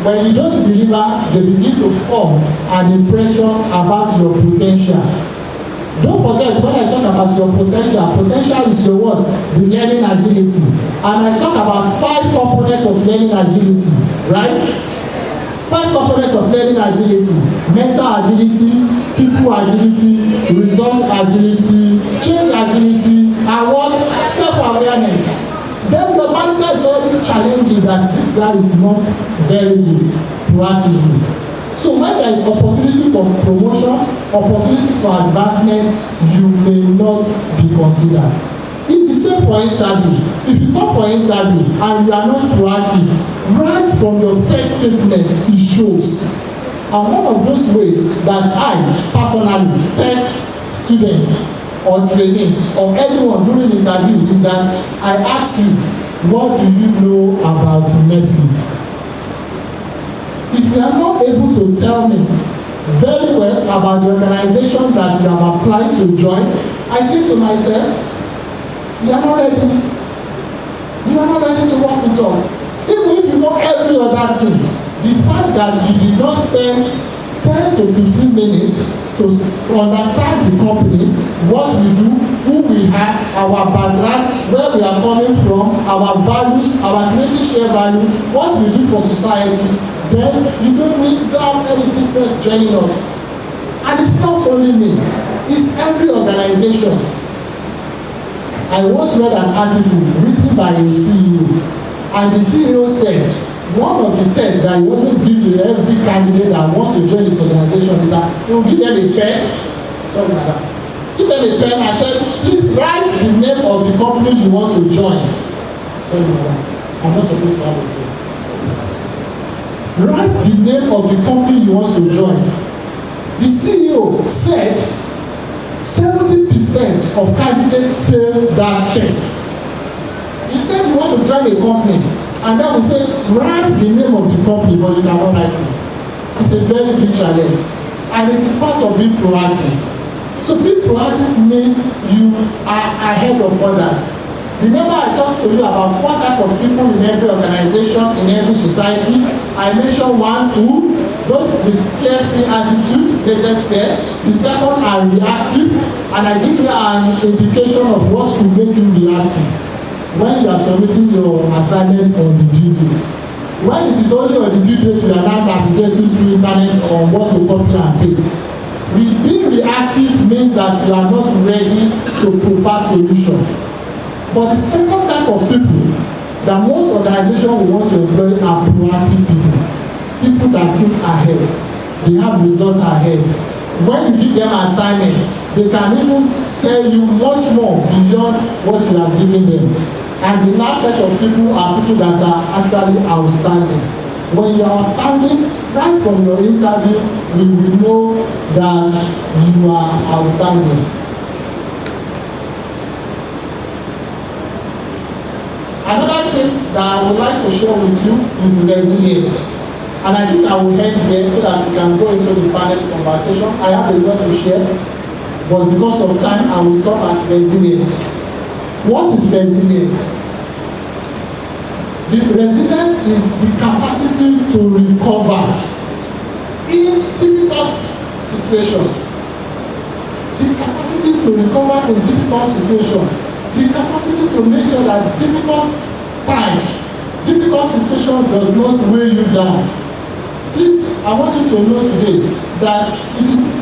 When you don't deliver, they begin to form an impression about your potential. Don't forget, when I talk about your potential is your what? The learning agility. And I talk about 5 components of learning agility, right? 5 components of learning agility: mental agility, people agility, result agility, change agility, and what? Self-awareness. Then the manager is already challenging that this guy is not very proactive. So when there is opportunity for promotion, opportunity for advancement, you may not be considered. It is same for interview. If you come for interview and you are not proactive, right from your first statement it shows. And one of those ways that I personally test students or trainees or anyone during the interview is that I ask you, what do you know about Nestle? If you are not able to tell me very well about the organization that you have applied to join, I say to myself, you are not ready. You are not ready to work with us. Even if you know every other thing, the fact that you did not spend 10 to 15 minutes to understand the company, what we do, who we are, our background, where we are coming from, our values, our creating share value, what we do for society, then you don't have any business joining us. And it's not only me, it's every organization. I once read an article written by a CEO, and the CEO said one of the tests that he always gives to every candidate that wants to join this organization is that he will give them a pen. Sorry, madam. Give them a pen and said, please write the name of the company you want to join. Sorry, madam. I'm not supposed to have a pen. Write the name of the company you want to join. The CEO said 70% of candidates fail that test. You said you want to join a company, and then we say, write the name of the company, but you cannot write it. It's a very big challenge, and it is part of being proactive. So being proactive means you are ahead of others. Remember I talked to you about what type of people in every organization, in every society. I mentioned 1, 2, those with carefree attitude, laissez-faire. The second are reactive, and I give you an indication of what will make you reactive when you are submitting your assignment on the due date. When it is only on the due date, you are now navigating through internet on what to copy and paste. Being reactive means that you are not ready to provide solution. But the second type of people that most organizations will want to employ are proactive people. People that think ahead. They have results ahead. When you give them assignment, they can even tell you much more beyond what you are giving them. And the last set of people are people that are actually outstanding. When you are outstanding, right from your interview, you will know that you are outstanding. Another thing that I would like to share with you is resilience. And I think I will end here so that we can go into the panel conversation. I have a lot to share, but because of time, I will stop at resilience. What is resilience? The resilience is the capacity to recover in difficult situations. The capacity to recover in difficult situations. The capacity to make sure that difficult situation does not weigh you down. Please, I want you to know today that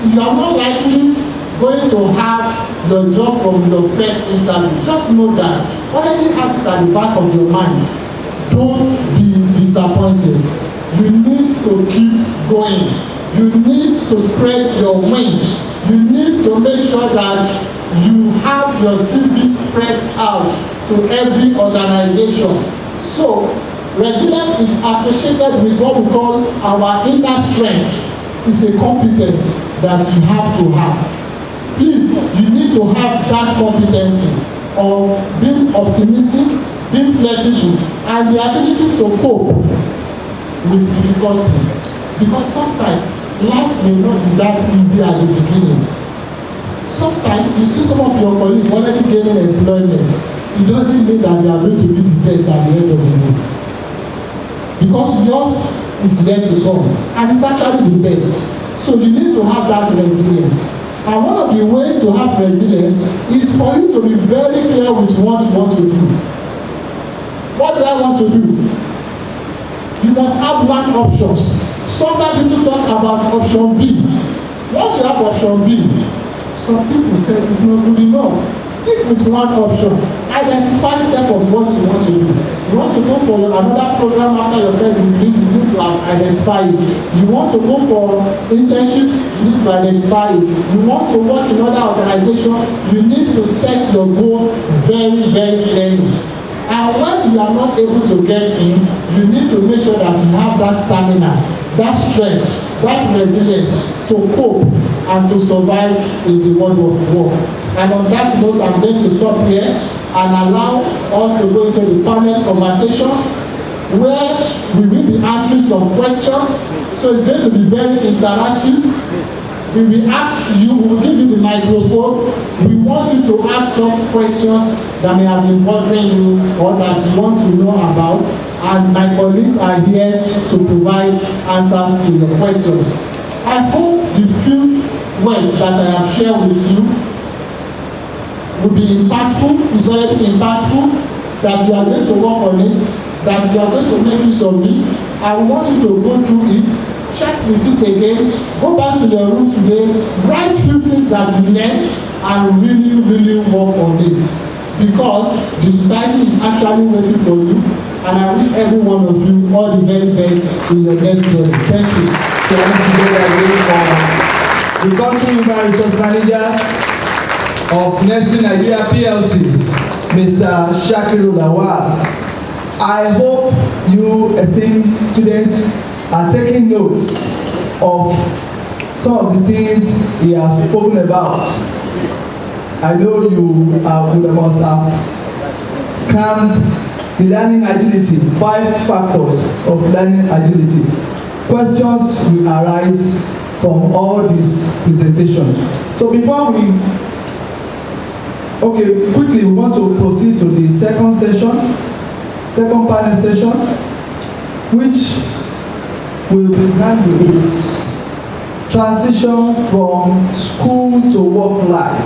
you are not likely going to have your job from your first interview. Just know that. Already have it at the back of your mind. Don't be disappointed. You need to keep going. You need to spread your wing. You need to make sure that you have your CV spread out to every organization. So, resilience is associated with what we call our inner strength. It's a competence that you have to have. Please, you need to have that competencies. of being optimistic, being flexible, and the ability to cope with difficulty. Because sometimes life may not be that easy at the beginning. Sometimes you see some of your colleagues already gaining employment. It doesn't mean that they are going to be the best at the end of the day. Because yours is yet to come, and it's actually the best. So you need to have that resilience. And one of the ways to have resilience is for you to be very clear with what you want to do. What do I want to do? You must have one option. Sometimes people talk about option B. Once you have option B, some people say it's not good enough. Stick with one option. Identify step of what you want to do. You want to go for another program after your first degree, you need to identify it. You want to go for internship, you need to identify it. You want to work in another organization, you need to set your goal very, very clearly. And when you are not able to get in, you need to make sure that you have that stamina, that strength, that resilience to cope and to survive in the world of work. And on that note, I'm going to stop here and allow us to go into the panel conversation where we will be answering some questions. So it's going to be very interactive. We will ask you, we will give you the microphone. We want you to ask us questions that may have been bothering you or that you want to know about. And my colleagues are here to provide answers to your questions. I hope the few words that I have shared with you will be impactful, it's already impactful, that you are going to work on it, that you are going to make use of it. I want you to go through it, check with it again, go back to your room today, write few things that you learn, and really, really work on it. Because the society is actually waiting for you, and I wish every one of you all the very best in your next journey. Thank you. So once again, the country human resource manager of Nestle Nigeria PLC, Mr. Shakiru Lawal. I hope you esteemed students are taking notes of some of the things he has spoken about. I know you must have crammed the learning agility, 5 factors of learning agility. Questions will arise from all this presentation. So before quickly we want to proceed to the second panel session, which will begin with transition from school to work life.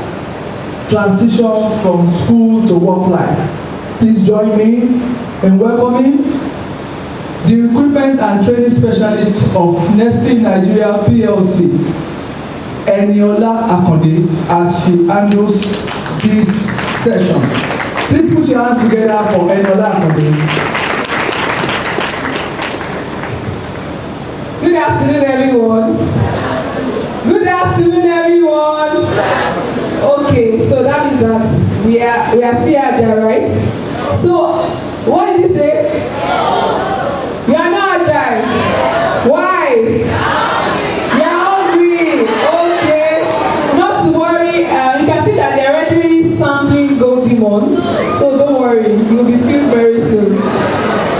Transition from school to work life. Please join me in welcoming the recruitment and training specialist of Nestle Nigeria PLC, Eniola Akonde, as she handles this session. Please put your hands together for Eniola Akonde. Good afternoon, everyone. Good afternoon, everyone. Okay, so that means that we are still agile, right? So, what did you say? You are not agile. Why? You are hungry. Okay. Not to worry. You can see that they are already sampling Gold Demon. So don't worry. You will be filled very soon.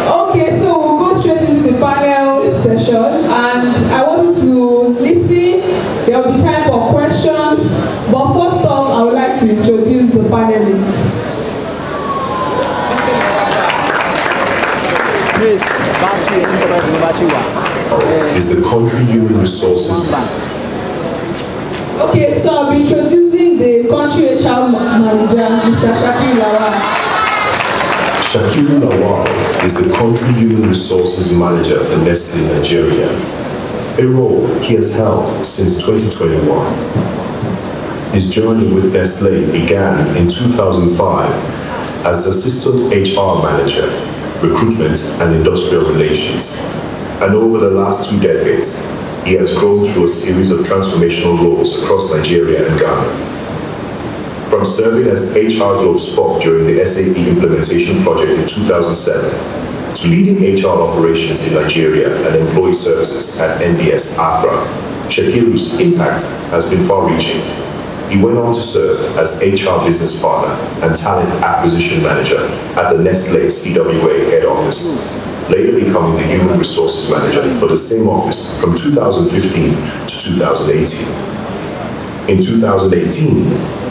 Okay, so we'll go straight into the panel session, and I want you to listen. There will be time for questions, but first off, I would like to introduce the panelists. Is the country human resources. Okay, so I'll be introducing the country HR manager, Mr. Shakiru Lawal. Shakiru Lawal is the country human resources manager for Nestle Nigeria, a role he has held since 2021. His journey with Nestle began in 2005 as assistant HR manager, recruitment and industrial relations. And over the last 2 decades, he has grown through a series of transformational roles across Nigeria and Ghana. From serving as HR Globe Spot during the SAP implementation project in 2007, to leading HR operations in Nigeria and employee services at NBS Accra, Shakiru's impact has been far-reaching. He went on to serve as HR business partner and talent acquisition manager at the Nestle Siwes head office, later becoming the human resources manager for the same office from 2015 to 2018. In 2018,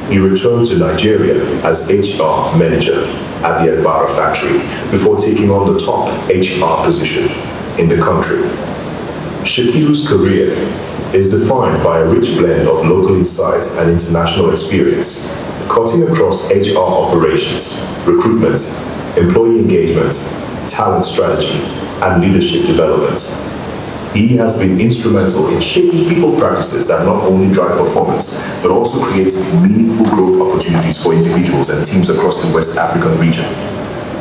he returned to Nigeria as HR manager at the Agbara factory before taking on the top HR position in the country. Shakiru's career is defined by a rich blend of local insights and international experience, cutting across HR operations, recruitment, employee engagement, talent strategy, and leadership development. He has been instrumental in shaping people practices that not only drive performance, but also create meaningful growth opportunities for individuals and teams across the West African region.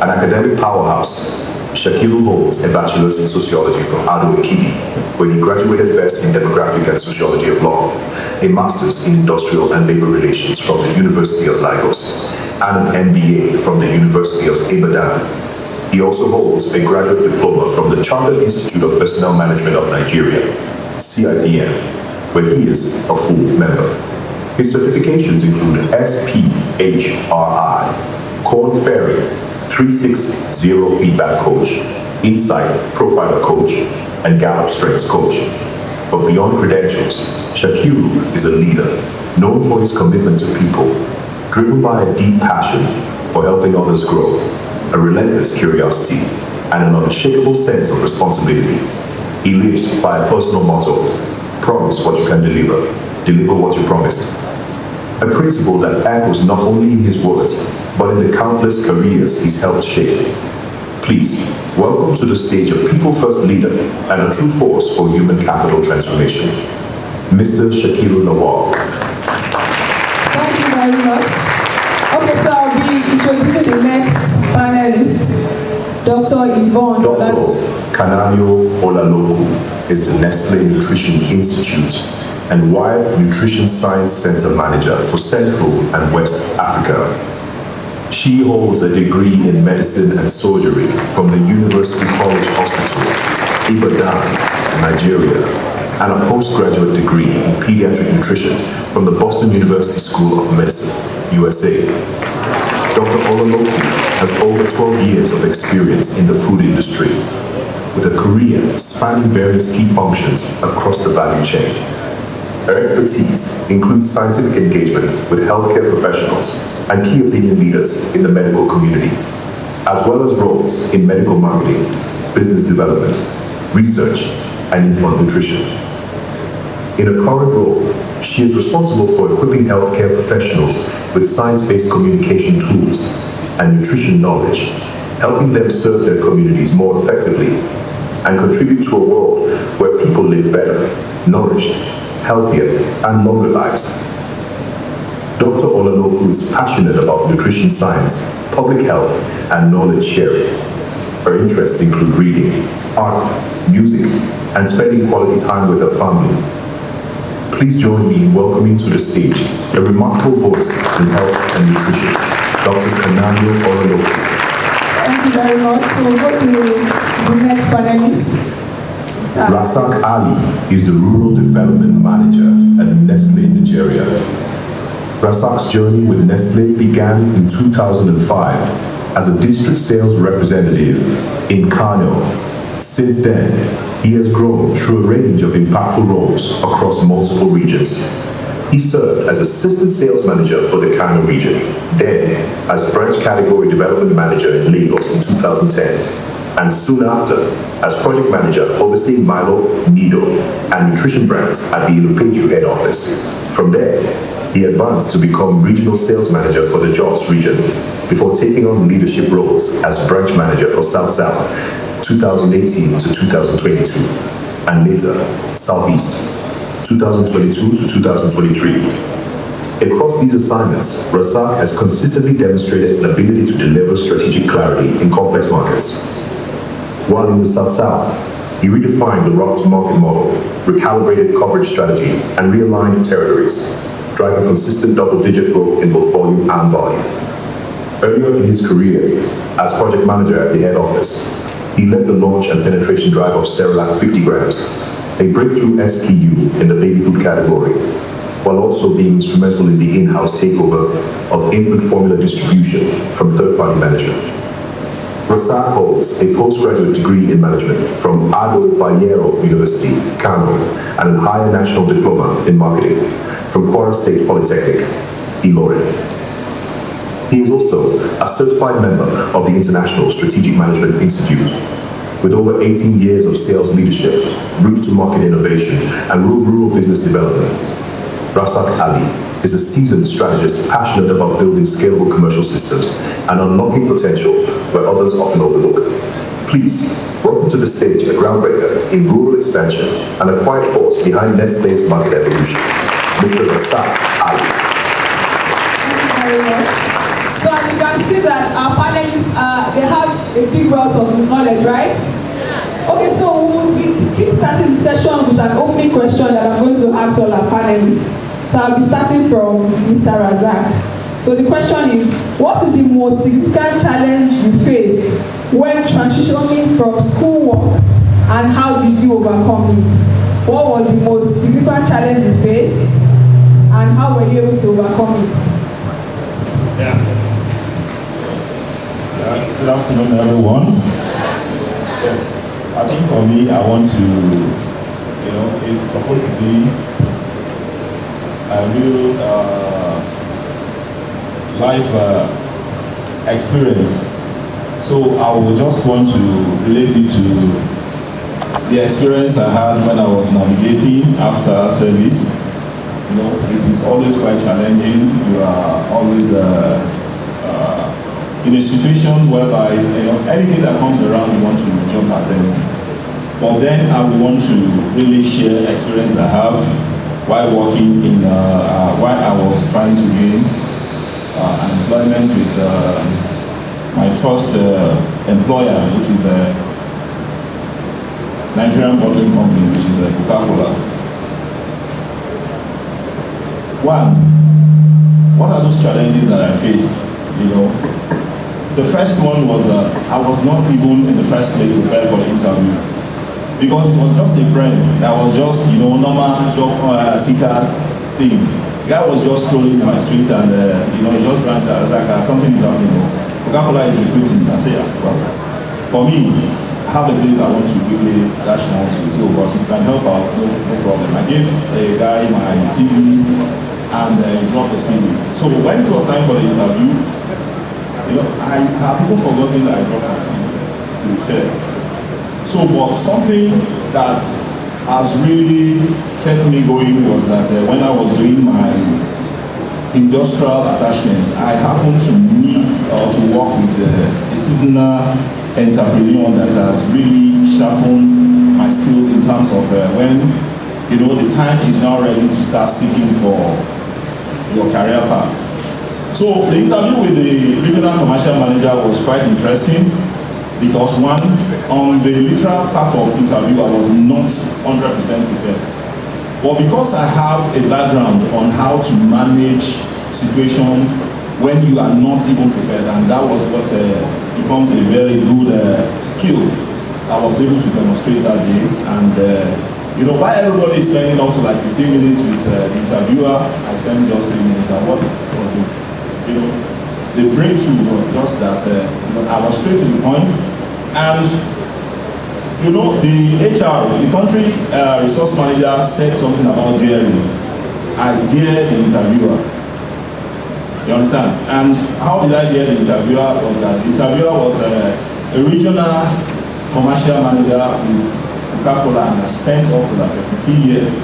An academic powerhouse, Shakiru holds a bachelor's in sociology from Ago-Iwoye, where he graduated best in demographic and sociology of law, a master's in industrial and labor relations from the University of Lagos, and an MBA from the University of Ibadan. He also holds a graduate diploma from the Chartered Institute of Personnel Management of Nigeria, CIPM, where he is a full member. His certifications include SPHRI, Korn Ferry 360 Feedback Coach, Insight Profiler Coach, and Gallup Strengths Coach. But beyond credentials, Shakiru is a leader, known for his commitment to people, driven by a deep passion for helping others grow, a relentless curiosity, and an unshakable sense of responsibility. He lives by a personal motto: promise what you can deliver, deliver what you promised. A principle that echoes not only in his words, but in the countless careers he's helped shape. Please, welcome to the stage a people-first leader and a true force for human capital transformation, Mr. Shakiru Lawal. Thank you very much. Okay, so I'll be introducing the next panelist, Dr. Yvonne. Dr. Ago-Iwoye is the Nestle Nutrition Institute and Wild Nutrition Science Center Manager for Central and West Africa. She holds a degree in medicine and surgery from the University College Hospital, Ibadan, Nigeria, and a postgraduate degree in pediatric nutrition from the Boston University School of Medicine, USA. Dr. Olaloku has over 12 years of experience in the food industry, with a career spanning various key functions across the value chain. Her expertise includes scientific engagement with healthcare professionals and key opinion leaders in the medical community, as well as roles in medical marketing, business development, research, and infant nutrition. In her current role, she is responsible for equipping healthcare professionals with science-based communication tools and nutrition knowledge, helping them serve their communities more effectively and contribute to a world where people live better, nourished, healthier, and longer lives. Dr. Olaloku is passionate about nutrition science, public health, and knowledge sharing. Her interests include reading, art, music, and spending quality time with her family. Please join me in welcoming to the stage a remarkable voice in health and nutrition, Dr. Ago-Iwoye. Thank you very much. So we'll go to the next panelist. Rasak Ali is the Rural Development Manager at Nestle Nigeria. Rasak's journey with Nestle began in 2005 as a district sales representative in Kano. Since then, he has grown through a range of impactful roles across multiple regions. He served as Assistant Sales Manager for the Kano region, then as Branch Category Development Manager in Lagos in 2010, and soon after as Project Manager overseeing Milo, Nido, and nutrition brands at the Ilupeju head office. From there, he advanced to become Regional Sales Manager for the Jos region before taking on leadership roles as Branch Manager for South-South 2018 to 2022, and later Southeast 2022 to 2023. Across these assignments, Rasak has consistently demonstrated an ability to deliver strategic clarity in complex markets. While in the South-South, he redefined the route-to-market model, recalibrated coverage strategy, and realigned territories, driving consistent double-digit growth in both volume and value. Earlier in his career, as project manager at the head office, he led the launch and penetration drive of Cerelac 50 grams, a breakthrough SKU in the baby food category. while also being instrumental in the in-house takeover of infant formula distribution from third-party management. Rasaq holds a postgraduate degree in management from Ago-Iwoye University, Kano, and a higher national diploma in marketing from Kwara State Polytechnic, Ilorin. He is also a certified member of the International Strategic Management Institute. With over 18 years of sales leadership, route to market innovation, and rural business development, Rasaq Ali is a seasoned strategist passionate about building scalable commercial systems and unlocking potential where others often overlook. Please welcome to the stage a groundbreaker in rural expansion and a quiet force behind Nestle's market evolution, Mr. Rasaq Ali. Thank you very much. So as you can see that our panelists, they have a big wealth of knowledge, right? Okay, so we'll be keep starting the session with an opening question that I'm going to ask all our panelists. So I'll be starting from Mr. Razak. So the question is, what is the most significant challenge you face when transitioning from schoolwork, and how did you overcome it? What was the most significant challenge you faced, and how were you able to overcome it? Good afternoon, everyone. Yes, I think for me, I want to, it's supposed to be a real life experience. So I would just want to relate it to the experience I had when I was navigating after service. It is always quite challenging. You are always in a situation whereby anything that comes around, you want to jump at them. But then I would want to really share experience I have while working in while I was trying to gain employment with my first employer, which is a Nigerian bottling company, which is Coca-Cola. One, what are those challenges that I faced? The first one was that I was not even in the first place prepared for the interview, because it was just a friend that was just normal job seekers thing. The guy was just strolling in my street and he just ran to like something is happening. Coca-Cola is recruiting. I say, well, for me, I have a place I want to quickly dash down to. So, but you can help out, no problem. I gave a guy my CV and dropped the CV. So when it was time for the interview, I have even forgotten that I dropped my CV, to be fair. So, but something that has really kept me going was that when I was doing my industrial attachment, I happened to meet or to work with a seasonal entrepreneur that has really sharpened my skills in terms of when the time is now ready to start seeking for your career path. So the interview with the regional commercial manager was quite interesting, because one, on the literal part of interview, I was not 100% prepared. But because I have a background on how to manage situation when you are not even prepared, and that was what becomes a very good skill I was able to demonstrate that day. And while everybody is spending up to like 15 minutes with the interviewer, I spent just 3 minutes. And what was it? The breakthrough was just that I was straight to the point, and the HR, the country resource manager said something about daring. I dared the interviewer. You understand? And how did I dare the interviewer? Was that the interviewer was a regional commercial manager with Coca-Cola and has spent up to like 15 years.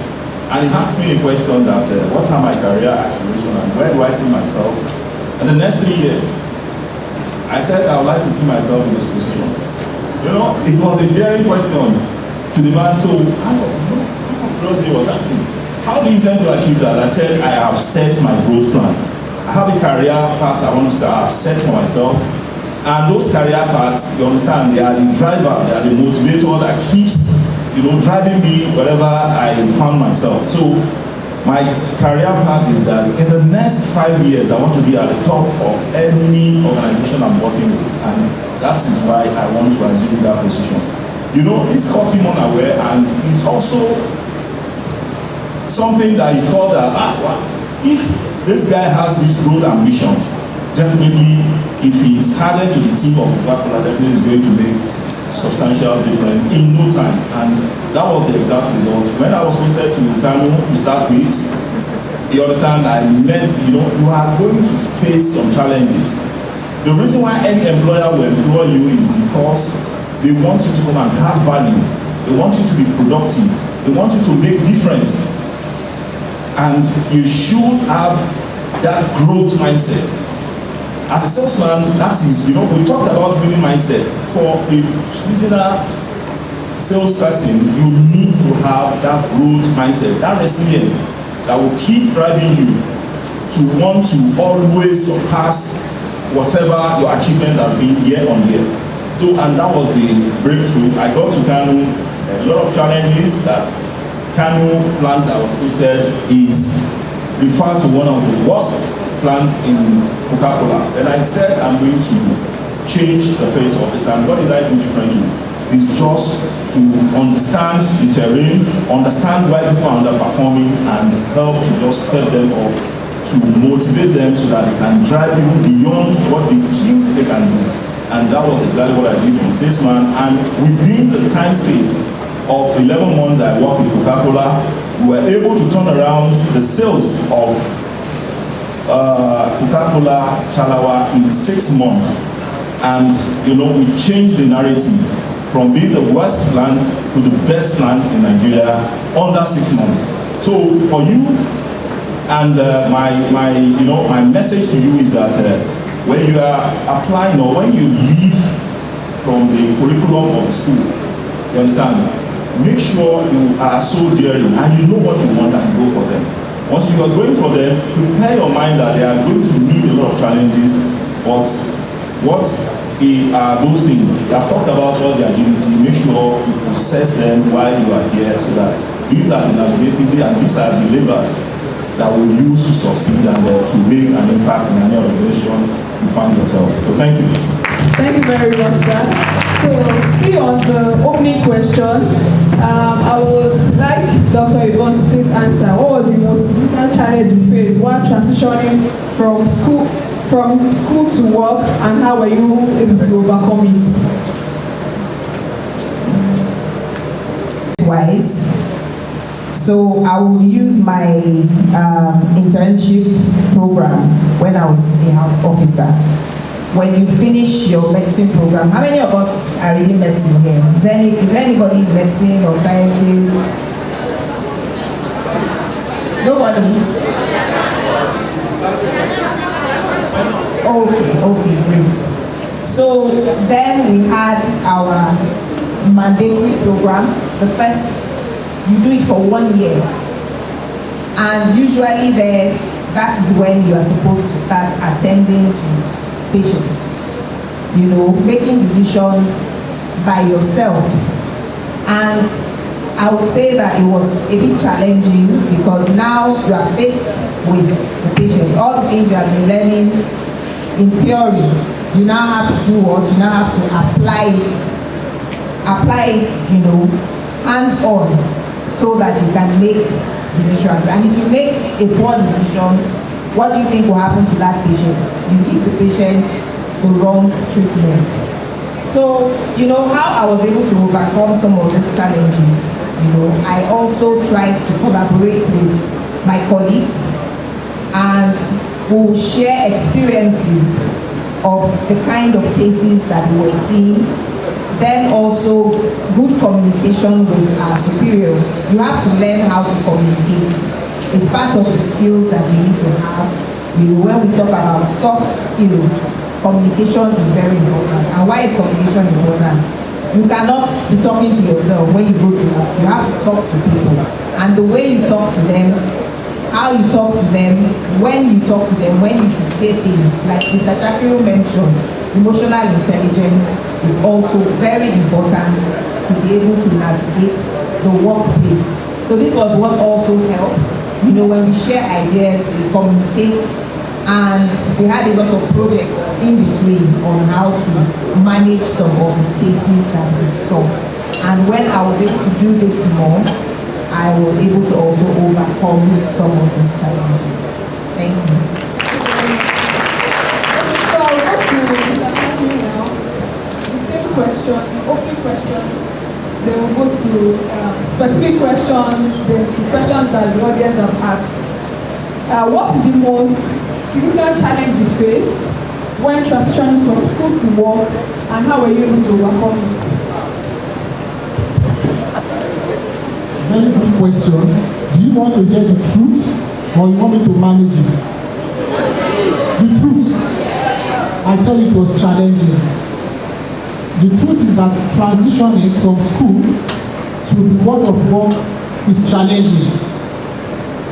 And he asked me a question that what are my career aspirations and where do I see myself in the next 3 years? I said I would like to see myself in this position. It was a daring question to the man. So he was asking, how do you intend to achieve that? I said I have set my growth plan. I have a career path I want to start, I've set for myself. And those career paths, you understand, they are the driver, they are the motivator that keeps driving me wherever I found myself. So my career path is that in the next 5 years, I want to be at the top of any organization I'm working with, and that is why I want to assume that position. It's caught him unaware, and it's also something that he thought that, what? If this guy has this growth ambition, definitely, if he's added to the team of Coca-Cola, definitely is going to make substantial difference in no time. And that was the exact result. When I was posted to Kano to start with, you understand, I met, you are going to face some challenges. The reason why any employer will employ you is because they want you to come and add value. They want you to be productive. They want you to make difference. And you should have that growth mindset. As a salesman, that is, we talked about winning mindset. For a seasonal salesperson, you need to have that growth mindset, that resilience that will keep driving you to want to always surpass whatever your achievement has been year on year. So, and that was the breakthrough. I got to Kano, a lot of challenges. That Kano plant that was posted is referred to one of the worst plants in Coca-Cola. And I said, I'm going to change the face of this. And what did I do differently? It's just to understand the terrain, understand why people are underperforming, and help to just help them up, to motivate them so that they can drive even beyond what they think they can do. And that was exactly what I did in 6 months. And within the time space of 11 months that I worked with Coca-Cola, we were able to turn around the sales of Coca-Cola Chalawa in 6 months. And we changed the narrative from being the worst plant to the best plant in Nigeria under 6 months. So for you, and my message to you is that when you are applying or when you leave from the curriculum of the school, you understand, make sure you are so daring and you know what you want and go for them. Once you are going for them, prepare your mind that they are going to meet a lot of challenges, but what are those things? I've talked about all the agility. Make sure you possess them while you are here, so that these are the navigating and these are the levers that will use to succeed and to make an impact in any organization you find yourself. So thank you. Thank you very much, sir. So still on the opening question, I would like Dr. Yvonne to please answer. What was the most significant challenge you faced while transitioning from school to work, and how were you able to overcome it? So I would use my internship program when I was a house officer. When you finish your medicine program, how many of us are reading medicine here? Is there anybody in medicine or sciences? Nobody? Okay, great. So then we had our mandatory program. The first, you do it for 1 year. And usually that is when you are supposed to start attending to patients, making decisions by yourself. And I would say that it was a bit challenging, because now you are faced with the patient. All the things you have been learning in theory, you now have to do what? You now have to apply it, hands-on, so that you can make decisions. And if you make a poor decision, what do you think will happen to that patient? You give the patient the wrong treatment. So, how I was able to overcome some of these challenges, I also tried to collaborate with my colleagues, and we will share experiences of the kind of cases that we were seeing. Then also good communication with our superiors. You have to learn how to communicate. It's part of the skills that you need to have. When we talk about soft skills, communication is very important. And why is communication important? You cannot be talking to yourself when you go to work. You have to talk to people. And the way you talk to them, how you talk to them, when you talk to them, when you should say things. Like Mr. Shakiro mentioned, emotional intelligence is also very important to be able to navigate the workplace. So this was what also helped. When we share ideas, we communicate, and we had a lot of projects in between on how to manage some of the cases that we saw. And when I was able to do this more, I was able to also overcome some of these challenges. Thank you. So I'll go to Mr. Shani now. The same question, open question. Then we'll go to specific questions, the questions that the audience have asked. What is the most significant challenge you faced when transitioning from school to work, and how were you able to overcome it? Very good question. Do you want to hear the truth or you want me to manage it? The truth. I tell you, it was challenging. The truth is that transitioning from school to the world of work is challenging.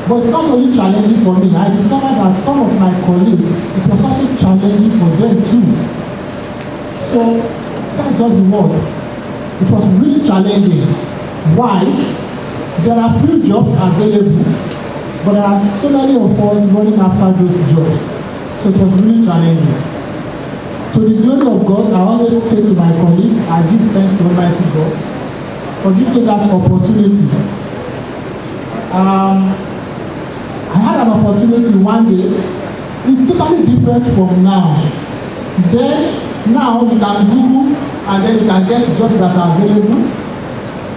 But it's not only challenging for me. I discovered that some of my colleagues, it was also challenging for them too. So that's just the word. It was really challenging. Why? There are few jobs available, but there are so many of us running after those jobs. So it was really challenging. To the glory of God, I always say to my colleagues, I give thanks to Almighty God for giving me that opportunity. I had an opportunity one day. It's totally different from now. Then, now you can Google and then you can get jobs that are available.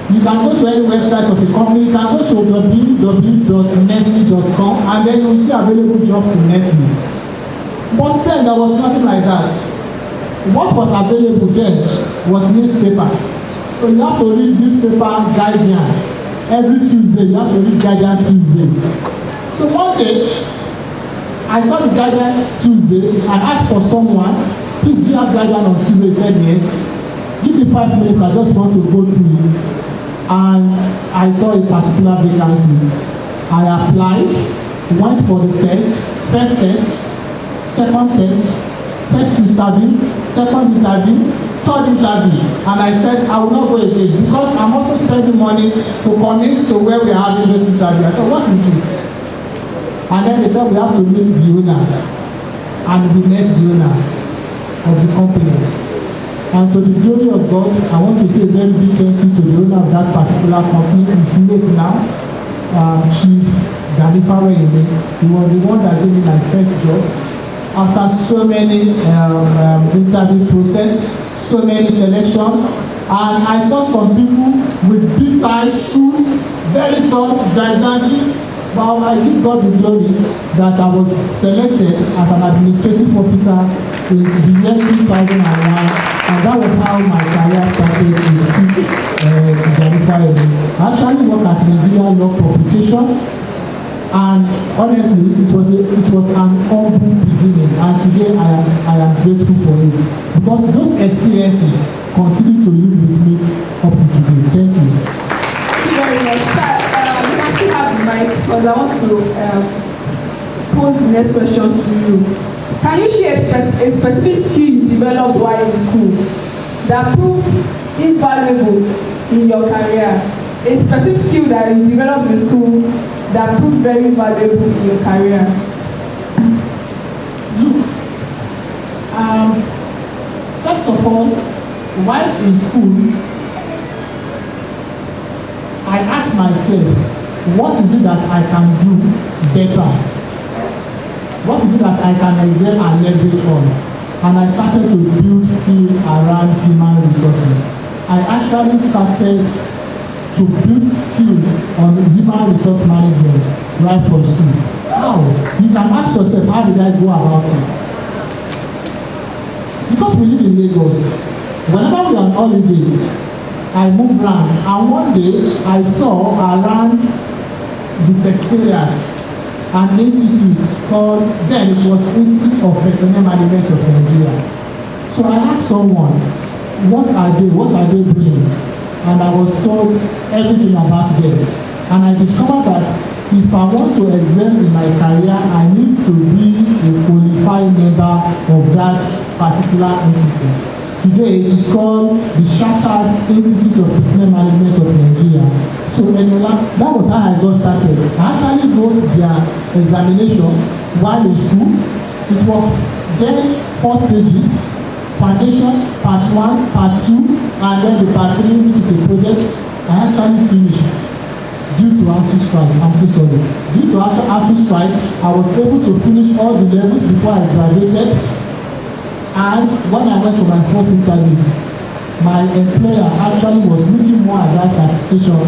You can go to any website of a company. You can go to www.nestle.com and then you will see available jobs in Nestle. But then there was nothing like that. What was available then was newspaper. So you have to read newspaper Guardian. Every Tuesday, you have to read Guardian Tuesday. So one day, I saw the Guardian Tuesday. I asked for someone, please do you have Guardian on Tuesday? He said yes. Give me 5 minutes, I just want to go through it. And I saw a particular vacancy. I applied, went for the test, first test, second test, first interview, second interview, third interview, and I said I will not go again because I'm also spending money to commit to where we are having this interview. I said, what is this? And then they said we have to meet the owner, and we met the owner of the company. And to the glory of God, I want to say a very big thank you to the owner of that particular company. He's late now, Chief Oga-Iwoye. He was the one that gave me my first job. After so many interview process, so many selection, and I saw some people with big ties, suits, very tall, gigantic. But I give God the glory that I was selected as an administrative officer in the year 2001, and that was how my career started with Chief Oga-Iwoye. I actually work at Nigeria Law Publication. And honestly, it was an humble beginning, and today I am grateful for it because those experiences continue to live with me up to today. Thank you. Thank you very much. You can still have the mic because I want to pose the next questions to you. Can you share a specific skill you developed while in school that proved invaluable in your career? A specific skill that you developed in school that proved very valuable in your career? Look, first of all, while in school, I asked myself, what is it that I can do better? What is it that I can excel and leverage on? And I started to build skill around human resources. I actually started to build skill on human resource management right from school. How? You can ask yourself, how did I go about it? Because we live in Lagos, whenever we are on holiday, I move around, and one day I saw around the secretariat an institute called, then it was Institute of Personnel Management of Nigeria. So I asked someone, what are they doing? And I was told everything about them. And I discovered that if I want to excel in my career, I need to be a qualified member of that particular institute. Today, it is called the Chartered Institute of Personnel Management of Nigeria. So that was how I got started. I actually wrote their examination while in school. It was then 4 stages. Foundation, part 1, part 2, and then the part 3, which is a project. I actually finished due ASU strike, I'm so sorry. Due to ASU strike, I was able to finish all the levels before I graduated. And when I went to my first interview, my employer actually was looking more at that certification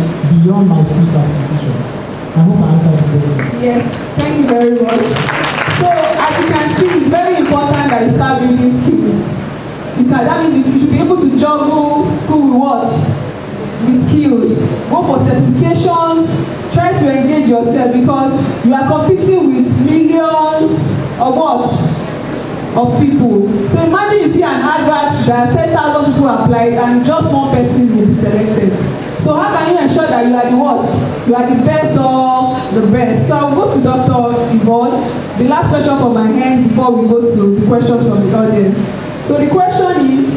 beyond my school certification. I hope I answered the question. Yes, thank you very much. So, as you can see, it's very important that you start building skills. Because that means you should be able to juggle school with what? With skills. Go for certifications, try to engage yourself because you are competing with millions of what? Of people. So imagine you see an advert that 10,000 people applied and just one person will be selected. So how can you ensure that you are the what? You are the best or the best? So I'll go to Dr. Iwoye. The last question from my hand before we go to the questions from the audience. So the question is,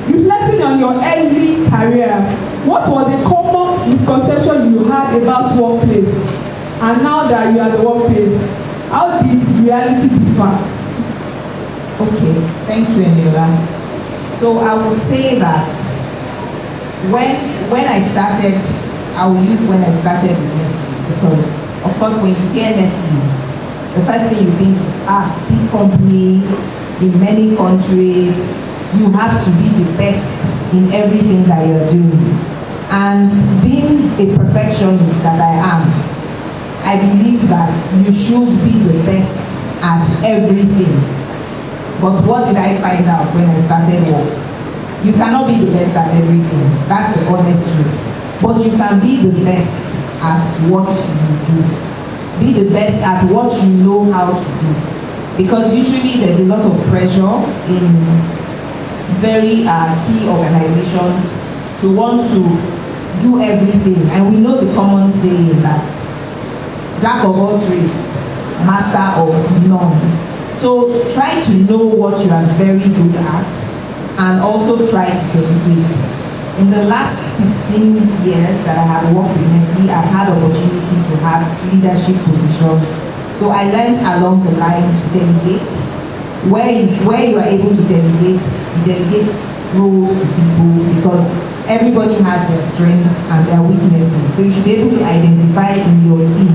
reflecting on your early career, what was the common misconception you had about workplace? And now that you are the workplace, how did reality differ? Okay, thank you, Eniola. So I would say that when I started, I will use when I started with Nestle because, of course, when you hear Nestle, the first thing you think is, big company, in many countries, you have to be the best in everything that you're doing. And being a perfectionist that I am, I believe that you should be the best at everything. But what did I find out when I started work? You cannot be the best at everything. That's the honest truth. But you can be the best at what you do. Be the best at what you know how to do. Because usually there's a lot of pressure in very key organizations to want to do everything. And we know the common saying that jack of all trades, master of none. So try to know what you are very good at and also try to delegate. In the last 15 years that I have worked with Nestle, I've had opportunity to have leadership positions. So I learned along the line to delegate. Where you are able to delegate, you delegate roles to people because everybody has their strengths and their weaknesses. So you should be able to identify in your team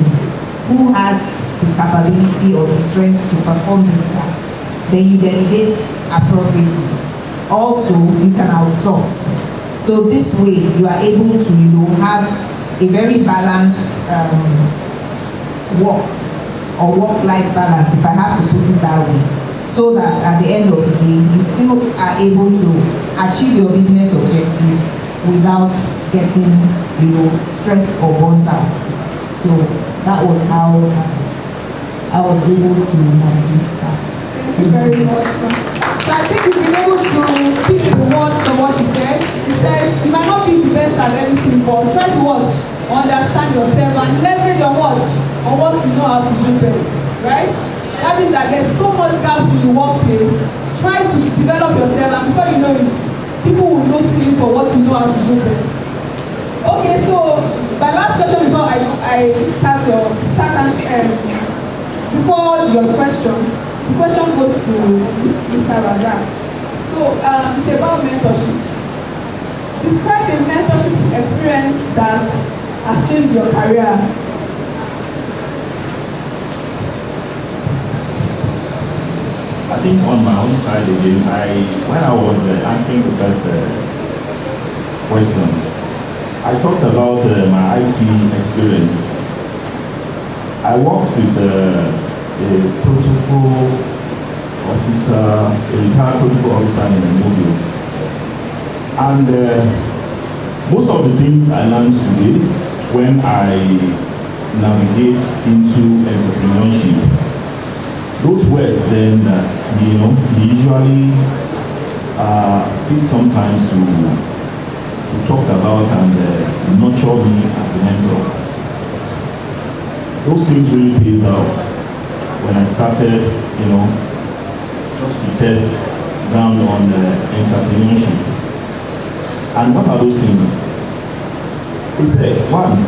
who has the capability or the strength to perform this task. Then you delegate appropriately. Also, you can outsource. So this way, you are able to, have a very balanced work or work-life balance, if I have to put it that way, so that at the end of the day, you still are able to achieve your business objectives without getting, stressed or burnt out. So that was how I was able to navigate that. Thank you very much. So I think you've been able to pick the word from what she said. She said you might not be the best at everything, but try to what? Understand yourself and leverage your words on what you know how to do best. Right? That means that there's so much gaps in the workplace. Try to develop yourself, and before you know it, people will notice you for what you know how to do best. Okay, so my last question before I start before your question, the question goes to Mr. Razak. So it's about mentorship. Describe a mentorship experience that has changed your career. I think on my own side again, when I was answering the first question, I talked about my IT experience. I worked with a protocol officer, a retired protocol officer in the movie. And most of the things I learned today when I navigate into entrepreneurship, those words then that we usually sit sometimes to talk about and nurture me as a mentor. Those things really paid out when I started, just to test ground on entrepreneurship. And what are those things? He said, one,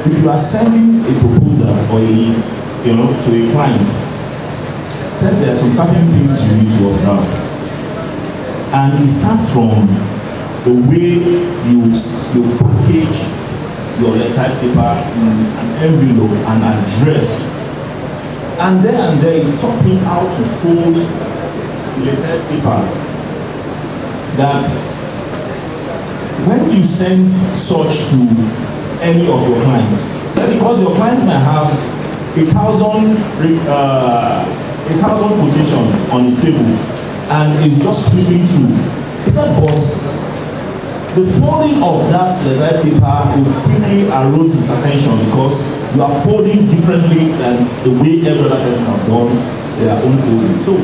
if you are sending a proposal or to a client, said there are some certain things you need to observe. And it starts from the way you package your letter paper in an envelope and address. And there he taught me how to fold letter paper. That when you send such to any of your clients, so because your clients might have 1,000 quotations on his table and it's just flipping through. He said, but the folding of that letter paper will quickly arouse his attention because you are folding differently than the way every other person has done their own folding. So,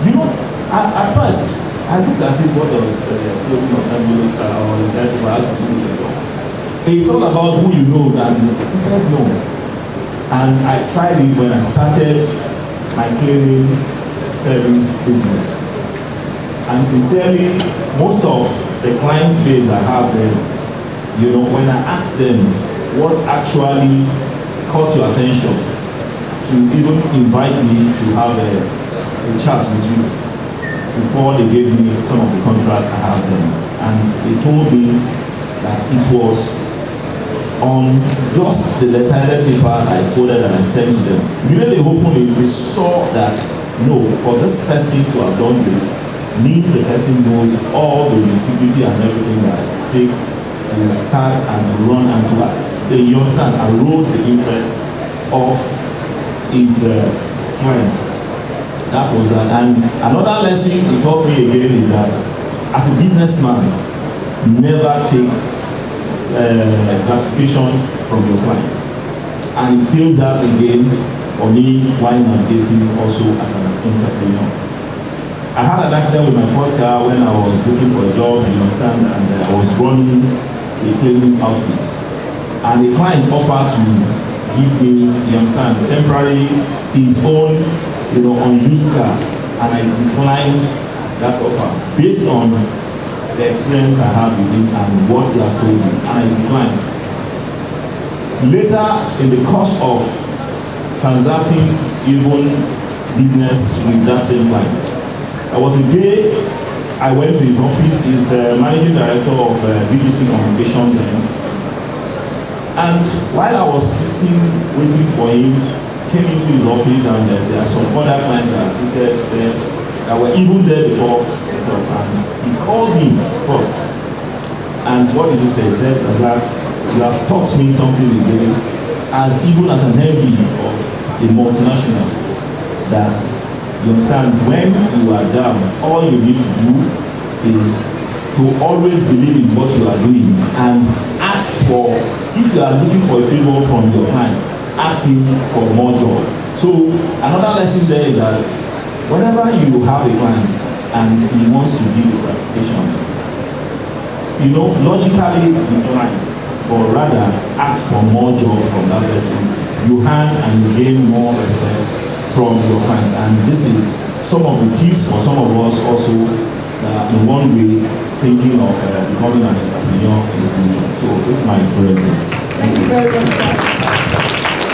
you know, at first, I looked at it, what does folding of envelope or letter paper have to do with it? It's all about who you know, and he said no. And I tried it when I started my cleaning service business. And sincerely, most of the client base I have there, you know, when I asked them what actually caught your attention to even invite me to have a chat with you before they gave me some of the contracts I have there. And they told me that it was on just the letter paper I folded and I sent to them. Immediately they opened it, they saw that no, for this person to have done this, means the person knows all the integrity and everything that it takes to start and to run and to you understand, arouse the interest of its clients. That was that. And another lesson he taught me again is that as a businessman, never take gratification from your clients. And it feels that again for me while navigating also as an entrepreneur. I had an accident with my first car when I was looking for a job, you understand, and I was running a cleaning outfit. And the client offered to give me, you understand, temporary, his own, you know, unused car. And I declined that offer based on the experience I had with him and what he has told me, and I declined. Later, in the course of transacting even business with that same client, there was a day I went to his office. He's managing director of BBC Communication then. And while I was sitting waiting for him, came into his office and there are some other clients that are seated there that were even there before himself. And he called me first. And what did he say? He said, you have taught me something again, as even as an MD of a multinational, that you understand, when you are down, all you need to do is to always believe in what you are doing and ask for, if you are looking for a favor from your client, ask him for more job. So another lesson there is that whenever you have a client and he wants to give you gratification, you know, logically decline, but rather ask for more job from that person. You earn and you gain more respect from your client, and this is some of the tips for some of us also in one way thinking of becoming an entrepreneur in the future. So this is my experience. Thank you very much.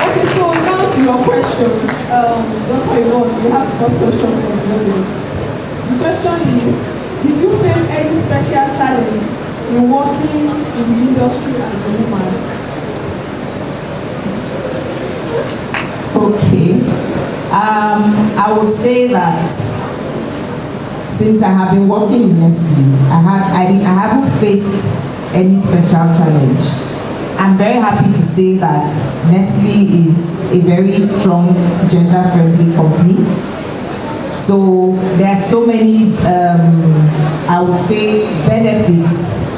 Okay, so now to your questions. Dr. Iwoye, you have the first question from the audience. The question is, did you face any special challenge in working in the industry as a woman? Okay. I would say that since I have been working in Nestle, I haven't faced any special challenge. I'm very happy to say that Nestle is a very strong gender-friendly company. So there are so many, I would say, benefits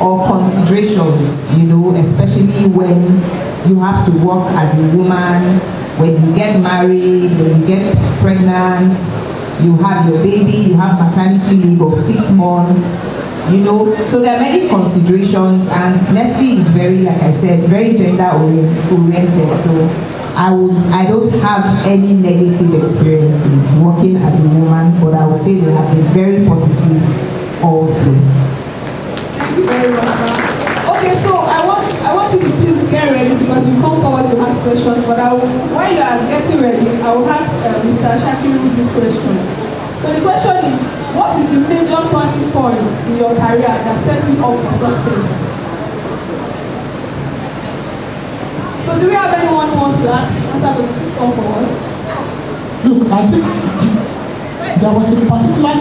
or considerations, you know, especially when you have to work as a woman. When you get married, when you get pregnant, you have your baby, you have maternity leave of 6 months, you know. So there are many considerations, and Nestle is very, like I said, very gender oriented. So I don't have any negative experiences working as a woman, but I would say they have been very positive all through. Thank you very much, ma'am. Okay, so I want you to please get ready because you come forward to ask questions, but while you are getting ready, I will ask Mr. Shakiru this question. So the question is, what is the major turning point in your career that sets you up for success? So do we have anyone who wants to answer this call forward? Look, I think there was a particular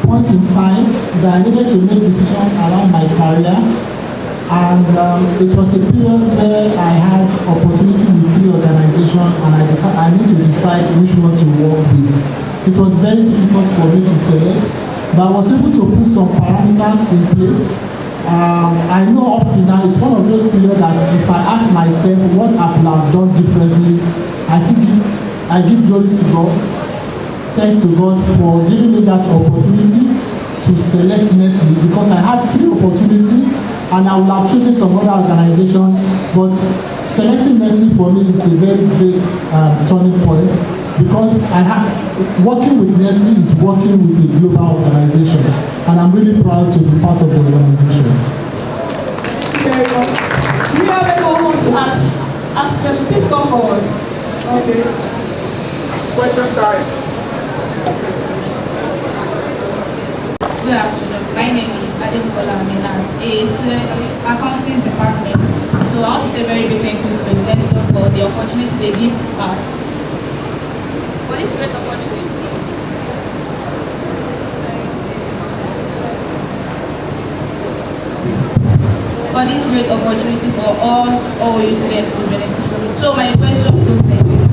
point in time that I needed to make decisions around my career, and it was a period where I had opportunity with three organizations, and I need to decide which one to work with. It was very difficult for me to select, but I was able to put some parameters in place. I know up to now it's one of those periods that if I ask myself what I could have done differently, I give glory to God. Thanks to God for giving me that opportunity to select Nestle, because I had three opportunities and I would have chosen some other organization, but selecting Nestle for me is a very great turning point, because working with Nestle is working with a global organization, and I'm really proud to be part of the organization. Very well. Do you have anyone who wants to ask questions? Please come forward. Okay. Question time. Good afternoon. My name is Ademola Minas, a student accounting department. So I want to say very big thank you to Nestle for the opportunity they give us. For this great opportunity. For this great opportunity for all OU students to benefit from it. So my question goes like this.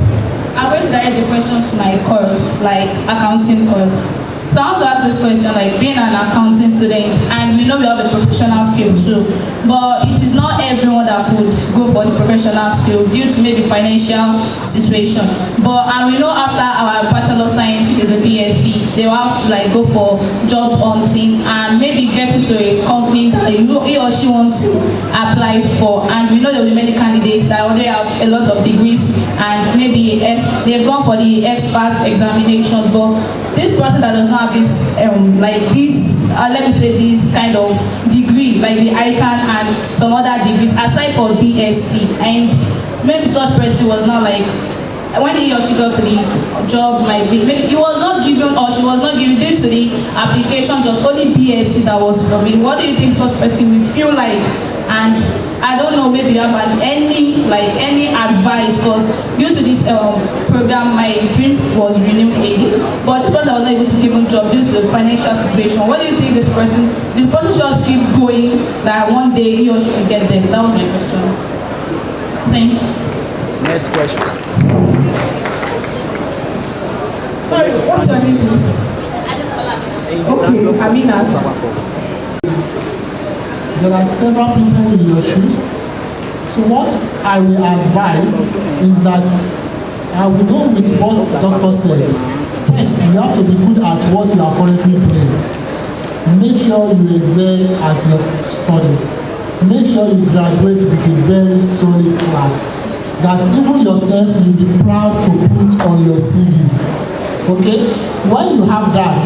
I'm going to direct the question to my course, like accounting course. So I want to ask this question, like being an accounting student, and we know we have a professional field too, but it is not everyone that could go for the professional field due to maybe financial situation. And we know after our Bachelor of Science, which is a BSc, they will have to like go for job hunting and maybe get into a company that he or she wants to apply for. And we know there will be many candidates that already have a lot of degrees and maybe they've gone for the expert examinations, but this person that does not have this let me say this kind of degree like the ICANN and some other degrees aside for BSc, and maybe such person was not like when he or she got to the job, maybe he was not given or she was not given due to the application just only BSc that was from it. What do you think such person will feel like? And I don't know, maybe you have any advice, because due to this program, my dreams was renewed again. But this person was not able to give him a job due to the financial situation. What do you think the person should keep going, that one day he or she will get there? That was my question. Thank you. Next question. Sorry, what's your name, please? Okay, Aminat. There are several people in your shoes. So what I will advise is that I will go with what the doctor said. First, you have to be good at what you are currently doing. Make sure you excel at your studies. Make sure you graduate with a very solid class that even yourself you'll be proud to put on your CV. Okay? When you have that,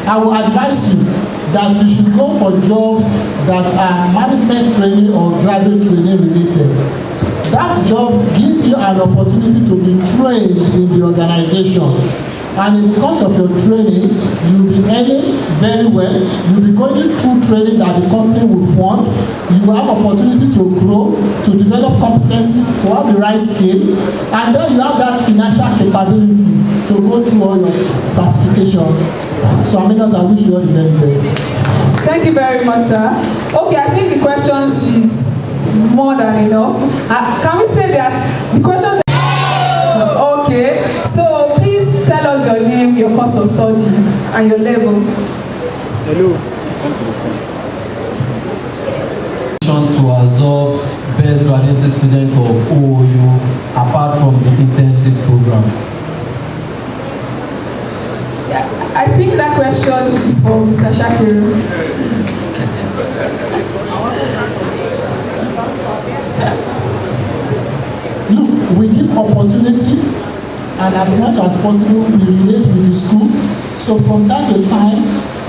I will advise you that you should go for jobs that are management training or graduate training related. That job gives you an opportunity to be trained in the organization. And in the course of your training, you'll be earning very well. You'll be going through training that the company will fund. You will have opportunity to grow, to develop competencies, to have the right skill, and then you have that financial capability to go through all your certifications. So I wish you all the very best. Thank you very much, sir. Okay, I think the questions is more than enough. Can we say the questions? Okay, so please tell us your name, your course of study, and your level. Hello. To absorb best graduate student of OU apart from the intensive program. Yeah, I think that question is for Mr. Shakiru. Look, we give opportunity, and as much as possible we relate with the school. So from time to time,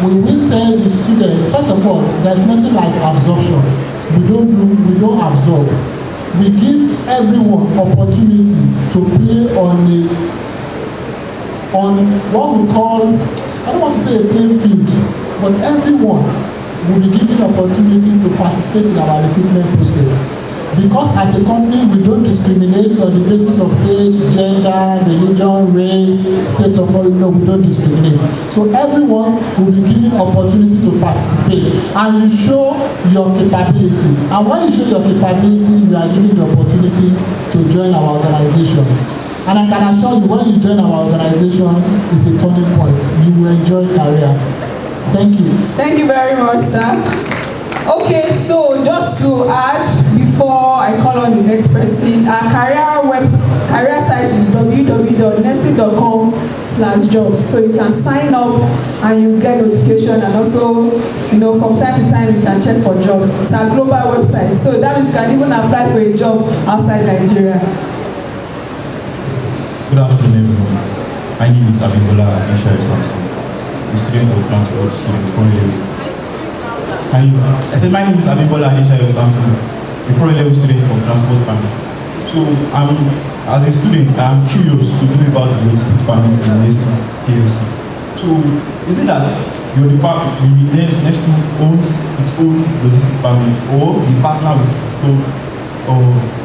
we will tell the students, first of all, there's nothing like absorption. We don't absorb. We give everyone opportunity to play on what we call, I don't want to say a playing field, but everyone will be given opportunity to participate in our recruitment process. Because as a company, we don't discriminate on the basis of age, gender, religion, race, state of origin. No, we don't discriminate. So everyone will be given opportunity to participate, and you show your capability. And when you show your capability, you are given the opportunity to join our organization. And I can assure you, when you join our organization, it's a turning point. You will enjoy career. Thank you. Thank you very much, sir. Okay, so just to add, before I call on the next person, our career site is www.nestle.com/jobs. So you can sign up and you get notification, and also, from time to time you can check for jobs. It's our global website, so that means you can even apply for a job outside Nigeria. Good afternoon, everyone. My name is Ago-Iwoye, the student of transport student from I said my name is Ago-Iwoye, the foreign level student from transport permit. So as a student, I'm curious to know about the logistic permit in Nestle PLC. So is it that your department, Nestle owns its own logistic permit, or you partner with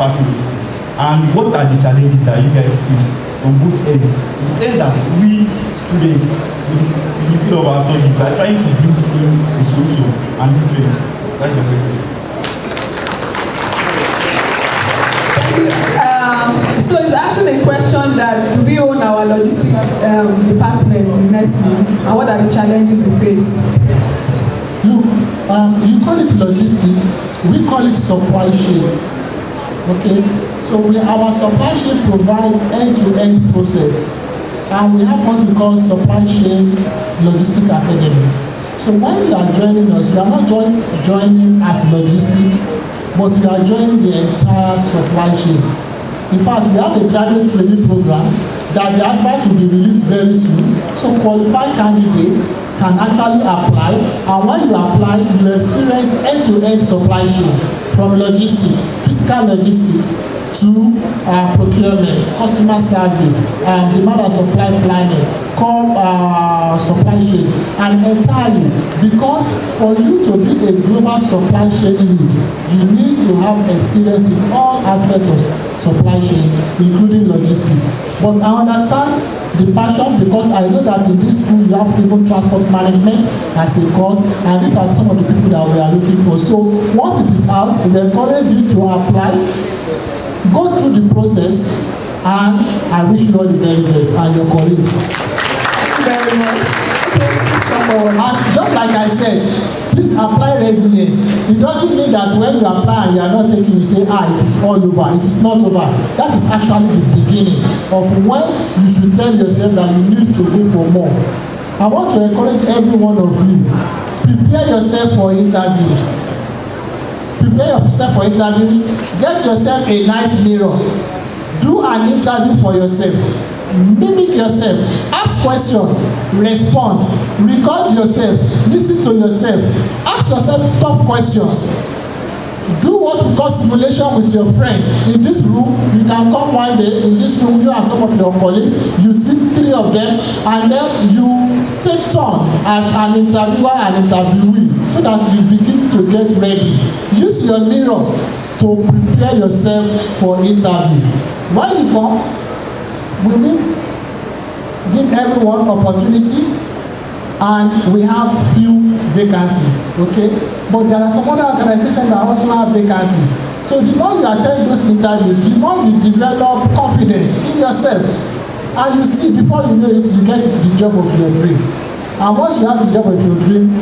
party logistics? And what are the challenges that you guys face on both ends? In the sense that we students, in the field of our study, we are trying to build in a solution and new trends. That's my question. So it's asking a question that do we own our logistics department in Nestle, and what are the challenges we face? Look, you call it logistics, we call it supply chain. Okay, so our supply chain provide end-to-end process, and we have what we call supply chain logistic academy. So when you are joining us, you are not joining as logistic, but you are joining the entire supply chain. In fact, we have a graduate training program that the advert will be released very soon. So qualified candidates can actually apply, and when you apply, you experience end-to-end supply chain, from logistics, physical logistics, to procurement, customer service, demand and supply planning, supply chain, and entirely, because for you to be a global supply chain lead, you need to have experience in all aspects of supply chain, including logistics. But I understand the passion, because I know that in this school you have even transport management as a course, and these are some of the people that we are looking for. So once it is out, we encourage you to apply, go through the process, and I wish you all the very best and your colleagues. Thank you very much. And just like I said, please apply resilience. It doesn't mean that when you apply and you are not taking, you say, it is all over. It is not over. That is actually the beginning of when you should tell yourself that you need to go for more. I want to encourage every one of you, prepare yourself for interviews. Prepare yourself for interview. Get yourself a nice mirror. Do an interview for yourself. Mimic yourself. Ask questions. Respond. Record yourself. Listen to yourself. Ask yourself tough questions. Do what we call simulation with your friend. In this room, you can come one day, in this room, you and some of your colleagues, you see 3 of them, and then you take turn as an interviewer and interviewee, so that you begin to get ready. Use your mirror to prepare yourself for interview. When you come, we will give everyone opportunity, and we have few vacancies, okay? But there are some other organizations that also have vacancies. So the more you attend those interviews, the more you develop confidence in yourself. And you see, before you know it, you get the job of your dream. And once you have the job of your dream,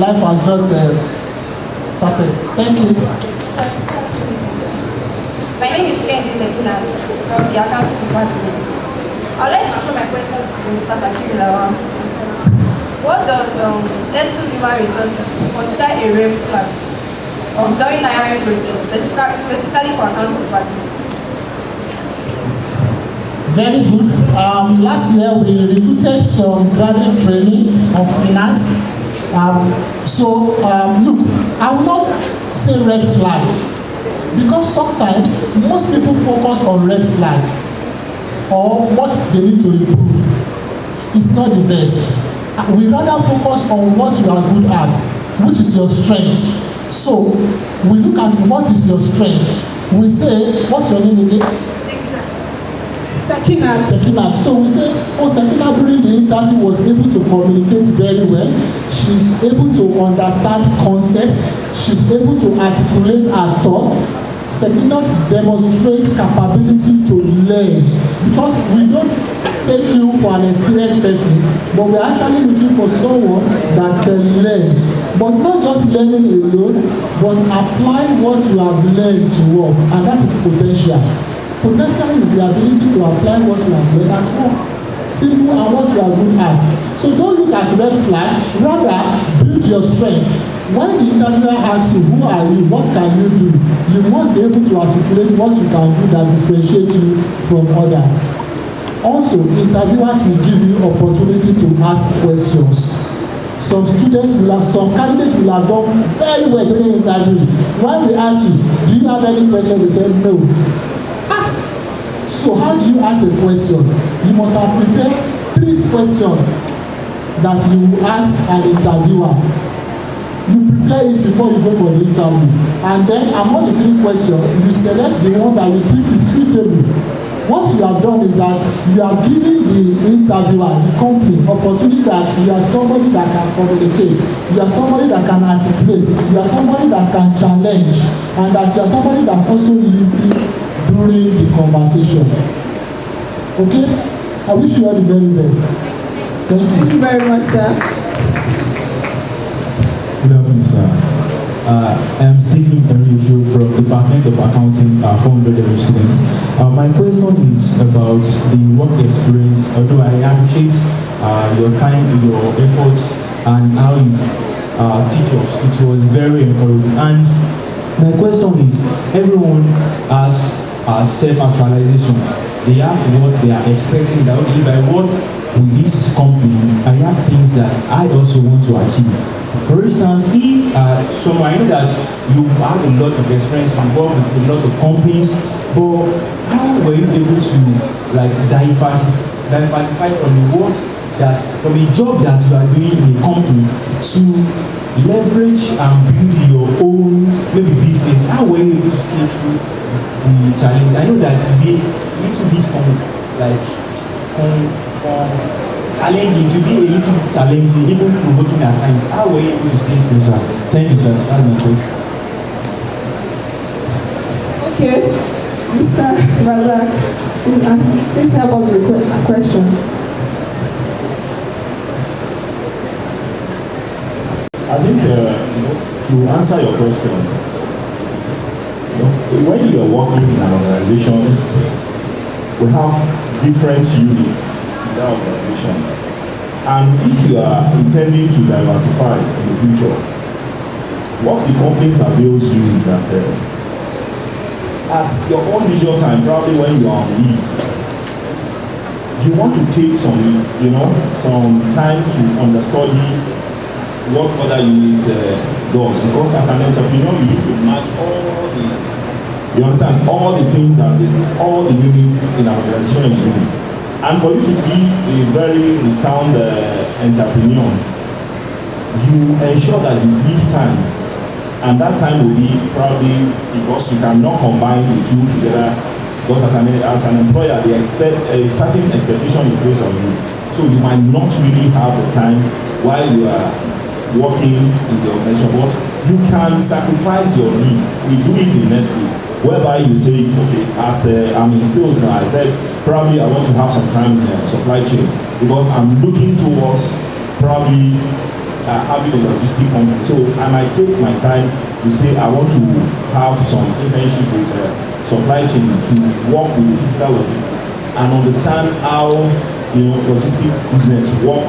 life has just started. Thank you. My name is Kendi Sekuna from the accounting department. I would like to throw my questions to Mr. Fakirilawa. What does Nestle Human Resources consider a red flag during the hiring process, specifically for accounting department? Very good. Last year we recruited some graduate training on finance. Look, I will not say red flag, because sometimes most people focus on red flag or what they need to improve. It's not the best. We rather focus on what you are good at, which is your strength. So we look at what is your strength we say, what's your name again? Sekinat. So we say, Sekinat during the interview was able to communicate very well. She's able to understand concepts. She's able to articulate her thoughts. Sekinat demonstrates capability to learn, because we don't take you for an experienced person, but we're actually looking for someone that can learn, but not just learning alone, but apply what you have learned to work, and that is potential. Potential is the ability to apply what you have learned at work. Simple, and what you are good at. So don't look at red flag, rather build your strength. When the interviewer asks you, who are you, what can you do, you must be able to articulate what you can do that differentiates you from others. Also, interviewers will give you opportunity to ask questions. Some candidates will have done very well during the interview. When we ask you, do you have any questions, they say no. Ask. So how do you ask a question? You must have prepared 3 questions that you will ask an interviewer. You prepare it before you go for the interview, and then among the 3 questions, you select the one that you think is suitable. What you have done is that you are giving the interviewer, the company, opportunity that you are somebody that can communicate, you are somebody that can articulate, you are somebody that can challenge, and that you are somebody that also listen during the conversation. Okay? I wish you all the very best. Thank you. Thank you very much, sir. Good afternoon, sir. I'm Stephen Erishu from the Department of Accounting, 400 students. My question is about the work experience. Although I appreciate your time, your efforts, and how you teach us, it was very encouraging. And my question is, everyone has self-actualization. They have what they are expecting, that okay, by what with this company, I have things that I also want to achieve. For instance, if I know that you have a lot of experience, you work with a lot of companies, but how were you able to diversify from the work from a job that you are doing in a company to leverage and build your own maybe business? How were you able to scale through the challenge? I know that it be a little bit challenging, to be a little bit challenging, even provoking at times. How were you able to stay through, sir? Thank you, sir. That's my question. Okay, Mr. Razak, please help us with a question. I think to answer your question, when you are working in an organization, we have different units in that organization, and if you are intending to diversify in the future, what the companies avails you is that at your own leisure time, probably when you are on leave, you want to take some time to understudy what other units does, because as an entrepreneur you need to match all the things that all the units in an organization is doing. And for you to be a very sound entrepreneur, you ensure that you give time, and that time will be probably because you cannot combine the two together, because as an employer they expect a certain expectation is placed on you, so you might not really have the time while you are working in the organization, but you can sacrifice your leave. We do it in Nestle, whereby you say, okay, as I'm in sales now, I said probably I want to have some time in supply chain, because I'm looking towards probably having a logistic company. So I might take my time to say I want to have some internship with supply chain to work with physical logistics and understand how logistic business work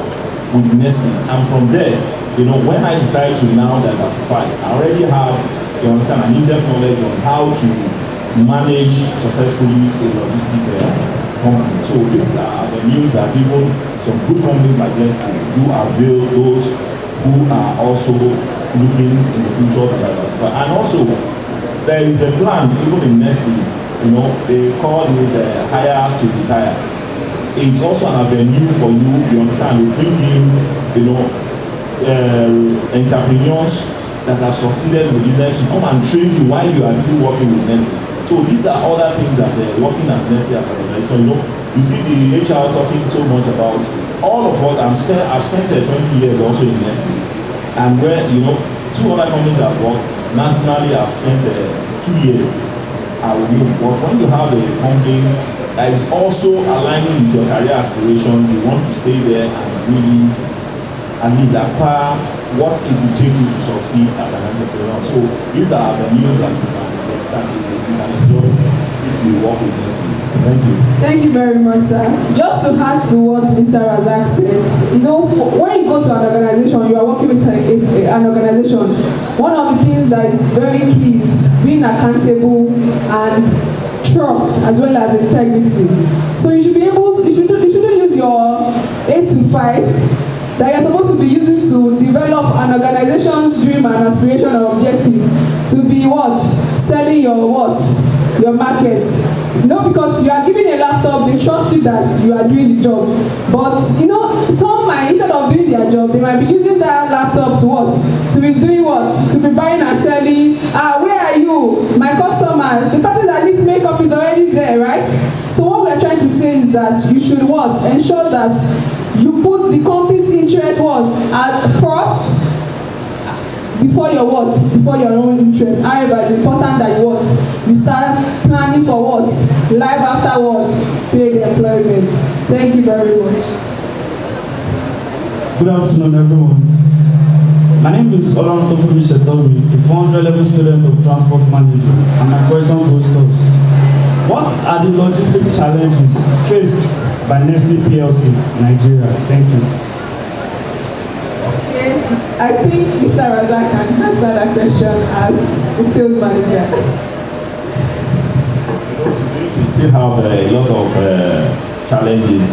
with Nestle. And from there, when I decide to now diversify, I already have, an in-depth knowledge on how to manage successfully a logistic company. So these are the news that even some good companies like Nestle do avail those who are also looking in the future to diversify. And also, there is a plan, even in Nestle, they call it hire to retire. It's also an avenue for you understand, to bring in, entrepreneurs that have succeeded with business to come and train you while you are still working with Nestle. So So these are other things that working as Nestle as an organization, you see the HR talking so much about all of what I've spent 20 years also in Nestle, and where, two other companies that worked nationally, I've spent 2 years. But when you have a company that is also aligning with your career aspiration, you want to stay there and really at least acquire what it will take you to succeed as an entrepreneur. So these are the news that you can enjoy if you work with Nestle. Thank you. Thank you very much, sir. Just to add to what Mr. Razak said, when you go to an organization, you are working with an organization, one of the things that is very key is being accountable and trust as well as integrity. So you shouldn't use your 8 to 5 that you're supposed to be using to develop an organization's dream and aspiration or objective to be selling your market. Because you are giving a laptop, they trust you that you are doing the job. But some might, instead of doing their job, they might be using that laptop to be doing to be buying and selling. Where are you? My customer, the person that needs makeup is already there, right? So what we are trying to say is that you should ensure that you put the company's interest at first before your own interest. However, it's important that you start planning for life afterwards, paid employment. Thank you very much. Good afternoon, everyone. My name is Olantofumi Shetomi, a 400-level student of transport management, and my question goes thus: what are the logistic challenges faced by Nestle PLC Nigeria? Thank you. Okay, I think Mr. Razak can answer that question as a sales manager. We still have a lot of challenges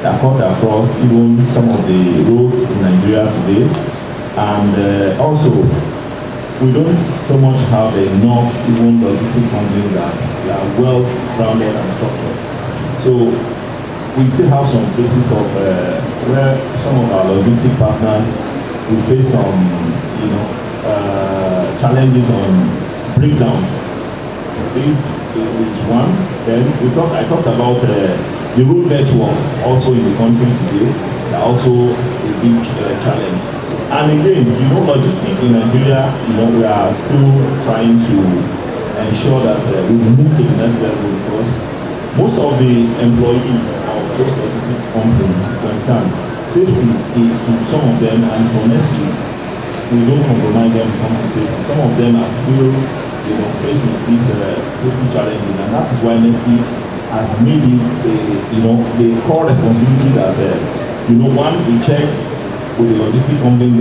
that cut across even some of the roads in Nigeria today, and also we don't so much have enough even logistic companies that are well grounded and structured. So we still have some cases of where some of our logistic partners will face some, challenges on breakdown. This is one. Then I talked about the road network also in the country today. They're also a big challenge. And again, logistics in Nigeria, we are still trying to ensure that we move to the next level, because most of the employees of those logistics companies, you understand, safety to some of them, and honestly, we don't compromise them when it comes to safety. Some of them are still, faced with these safety challenges, and that is why Nestle has made it the core responsibility that, one, we check with the logistic company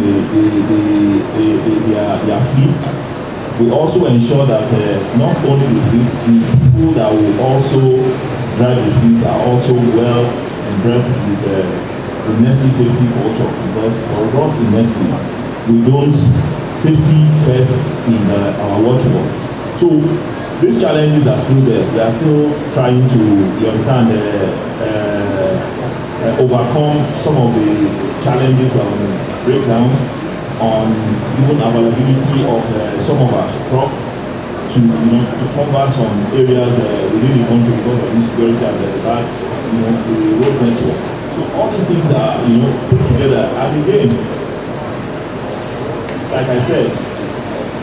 their fleets. We also ensure that not only the fleets, the people that will also drive the fleet are also well embedded with the Nestle safety culture, because for us in Nestle, safety first is our watchword. So these challenges are still there. We are still trying to, overcome some of the challenges on breakdown, on even availability of some of our stock to cover some areas within the country because of insecurity and the road network. So all these things are put together, and again, like I said,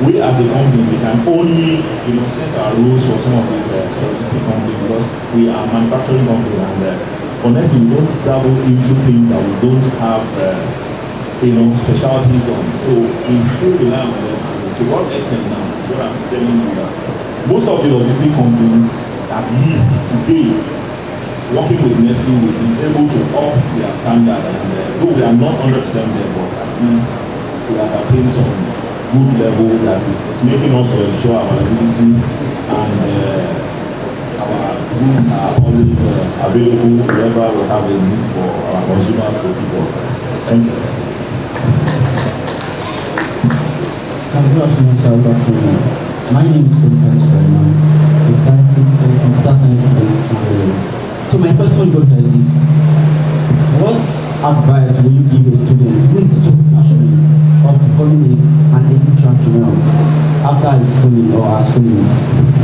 we as a company, we can only set our rules for some of these logistic companies because we are a manufacturing company, and honestly, we don't dabble into things that we don't have specialties on. So we still rely on them. To what extent now? What I'm telling you that most of the logistic companies, at least today, working with Nestle, will be able to up their standard, and though we are not 100% there, but at least we have attained some good level that is making us to ensure our availability, and our goods are always available wherever we have a need for our consumers to keep us. Thank you. Good afternoon, sir. Good afternoon. My name is Philippines Freeman, a computer science student. So my question goes like this: what advice will you give a student who is so passionate of becoming an entrepreneur after his schooling or her schooling,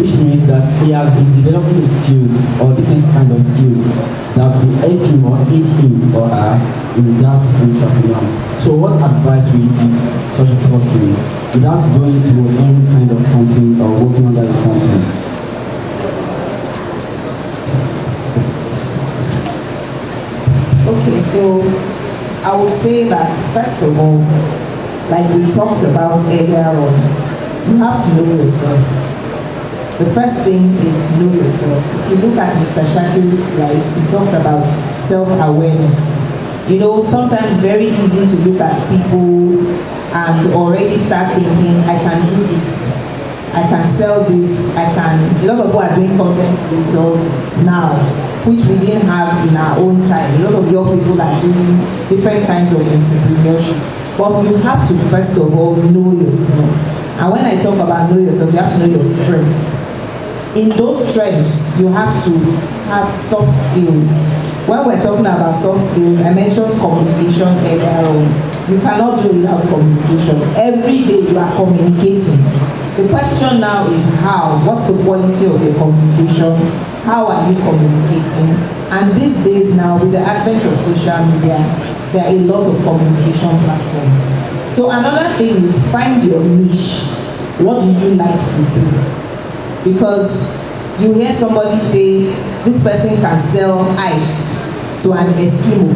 which means that that he has been developing skills or different kind of skills that will help him or aid him or her in that entrepreneur. So what advice will you give such a person without going to any kind of company or working under the company? Okay, so I would say that first of all, like we talked about earlier on, you have to know yourself. The first thing is know yourself. If you look at Mr. Shakiru's slide, he talked about self-awareness. You know, sometimes it's very easy to look at people and already start thinking, I can do this, I can sell this, I can. A lot of people are doing content creators now, which we didn't have in our own time. A lot of young people are doing different kinds of entrepreneurship. But you have to first of all know yourself. And when I talk about know yourself, you have to know your strength. In those strengths, you have to have soft skills. When we're talking about soft skills, I mentioned communication earlier on. You cannot do without communication. Every day you are communicating. The question now is how? What's the quality of your communication? How are you communicating? And these days now, with the advent of social media, there are a lot of communication platforms. So another thing is find your niche. What do you like to do? Because you hear somebody say, this person can sell ice to an Eskimo.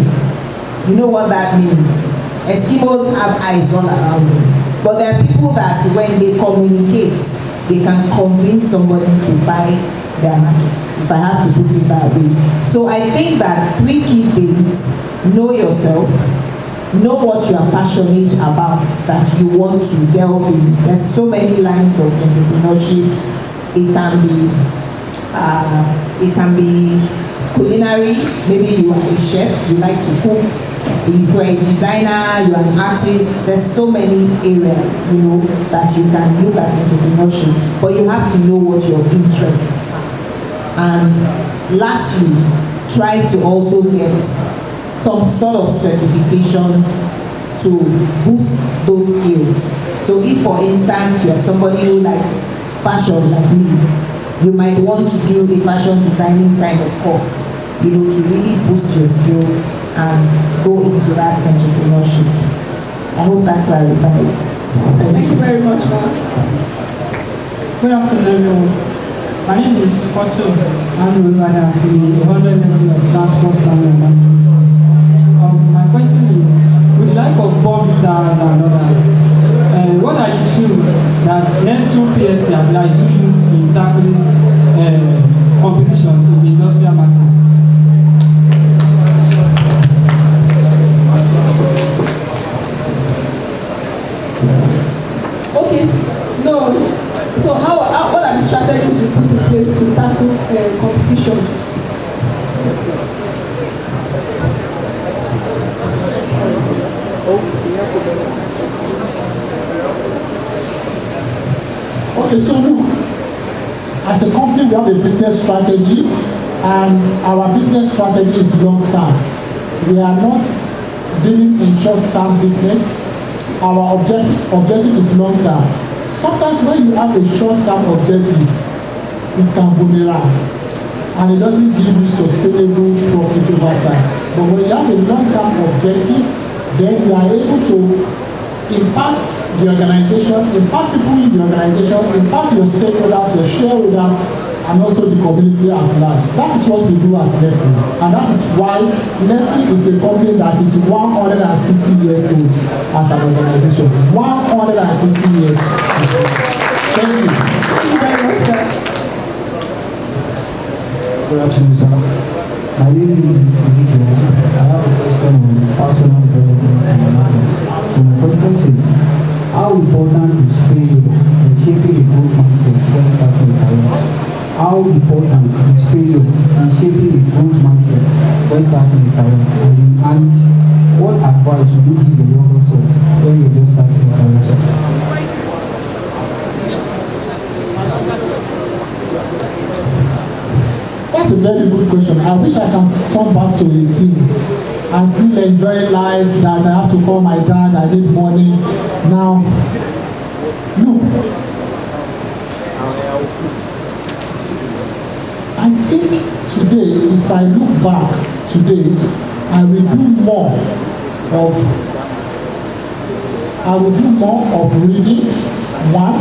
You know what that means? Eskimos have ice all around them. But there are people that when they communicate, they can convince somebody to buy their market, if I have to put it that way. So I think that 3 key things: know yourself, know what you are passionate about that you want to delve in. There's so many lines of entrepreneurship. It can be culinary. Maybe you are a chef, you like to cook. If you are a designer, you are an artist. There's so many areas, you know, that you can look at entrepreneurship. But you have to know what your interests are. And lastly, try to also get some sort of certification to boost those skills. So if, for instance, you are somebody who likes fashion like me, you might want to do a fashion designing kind of course, you know, to really boost your skills and go into that entrepreneurship. I hope that clarifies. Thank you very much, ma'am. Good afternoon, everyone. My name is Otto Andrew Wadasi, the 100 level of transport planning. My question is, with the like of Bob Vitas and others, what are the tools that Nestle PSC apply to use in tackling competition in the industrial markets? Okay, no. So what are the strategies we put in place to tackle competition? Okay, so look, as a company we have a business strategy, and our business strategy is long term. We are not dealing in short term business. Our objective is long term. Sometimes when you have a short-term objective, it can boomerang, and it doesn't give you sustainable profit over time. But when you have a long-term objective, then you are able to impact the organization, impact people in the organization, impact your stakeholders, your shareholders, and also the community at large. That is what we do at Nestle, and that is why Nestle is a company that is 160 years old as an organization. 160 years. Thank you. Thank you very much, sir. Good afternoon, sir. My name is Ezekiel. I have a question on personal development and management. So my question is, how important is failure in shaping a growth mindset when starting a career? How important is failure in shaping a growth mindset when starting a career? And what advice would you give your younger self when you're just starting a career, sir? That's a very good question. I wish I can turn back to 18 and still enjoy life, that I have to call my dad, I need money. Now, look, think today, if I look back today, I will do more of reading. One,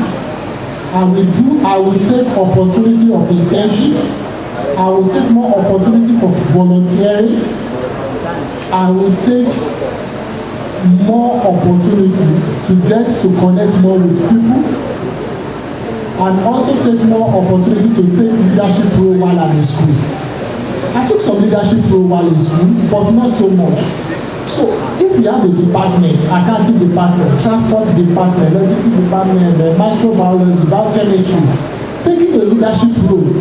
I will take opportunity of internship. I will take more opportunity for volunteering. I will take more opportunity to get to connect more with people, and also take more opportunity to take leadership role while I'm in school. I took some leadership role while in school, but not so much. So if we have a department, accounting department, transport department, logistics department, microbiology, biochemistry, taking a leadership role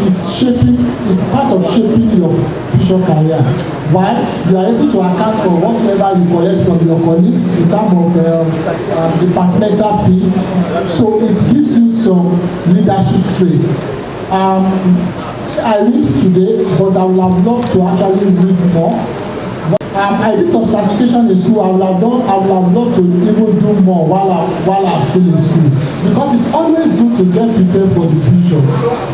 is part of shaping your future career. Why? You are able to account for whatever you collect from your colleagues in terms of departmental pay. So it gives you some leadership traits. I read today, but I would have loved to actually read more. I did some certification in school. I would have loved to even do more while I'm still in school, because it's always good to get prepared for the future,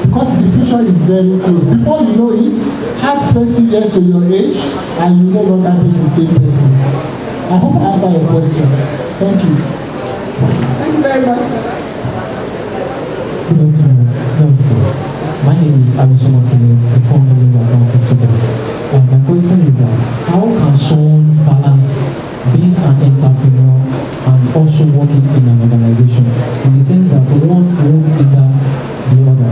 because the future is very close. Before you know it, add 20 years to your age and you no longer be the same person. I hope I answered your question. Thank you. Thank you very much, sir. Good afternoon. My name is Ago-Iwoye, a former accounting student. My question is that how can someone balance being an entrepreneur and also working in an organization, in the sense that one won't hinder the other?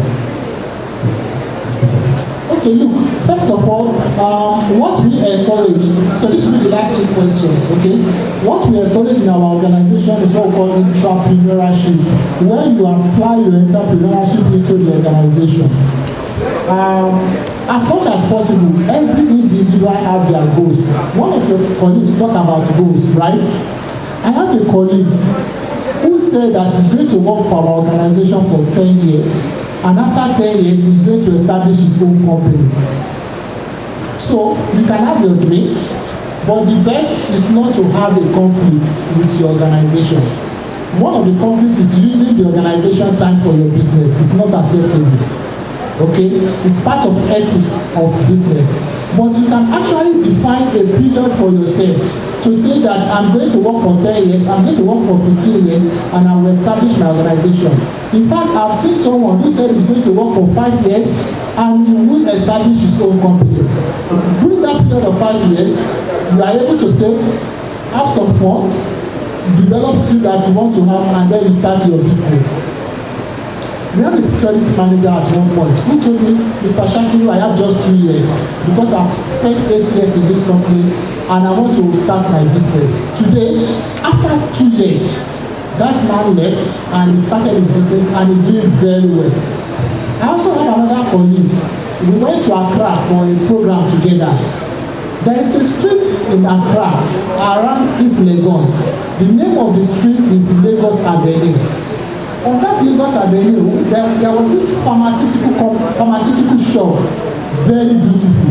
Okay, look, first of all, what we encourage, so this will be the last two questions, okay? What we encourage in our organization is what we call entrepreneurship, where you apply your entrepreneurship into the organization. As much as possible, every individual have their goals. One of your colleagues talk about goals, right? I have a colleague who said that he's going to work for our organization for 10 years, and after 10 years, he's going to establish his own company. So, you can have your dream, but the best is not to have a conflict with your organization. One of the conflicts is using the organization time for your business. It's not acceptable. Okay, it's part of ethics of business, but you can actually define a period for yourself to say that I'm going to work for 10 years, I'm going to work for 15 years, and I will establish my organization. In fact, I've seen someone who said he's going to work for 5 years and he will establish his own company. During that period of 5 years, you are able to save, have some fun, develop skills that you want to have, and then you start your business. We have a security manager at one point who told me, Mr. Shakiru, I have just 2 years because I've spent 8 years in this company and I want to start my business. Today, after 2 years, that man left and he started his business and he's doing very well. I also have another colleague. We went to Accra for a program together. There is a street in Accra around East Legon. The name of the street is Lagos Avenue. On that Lagos Avenue, there was this pharmaceutical shop, very beautiful.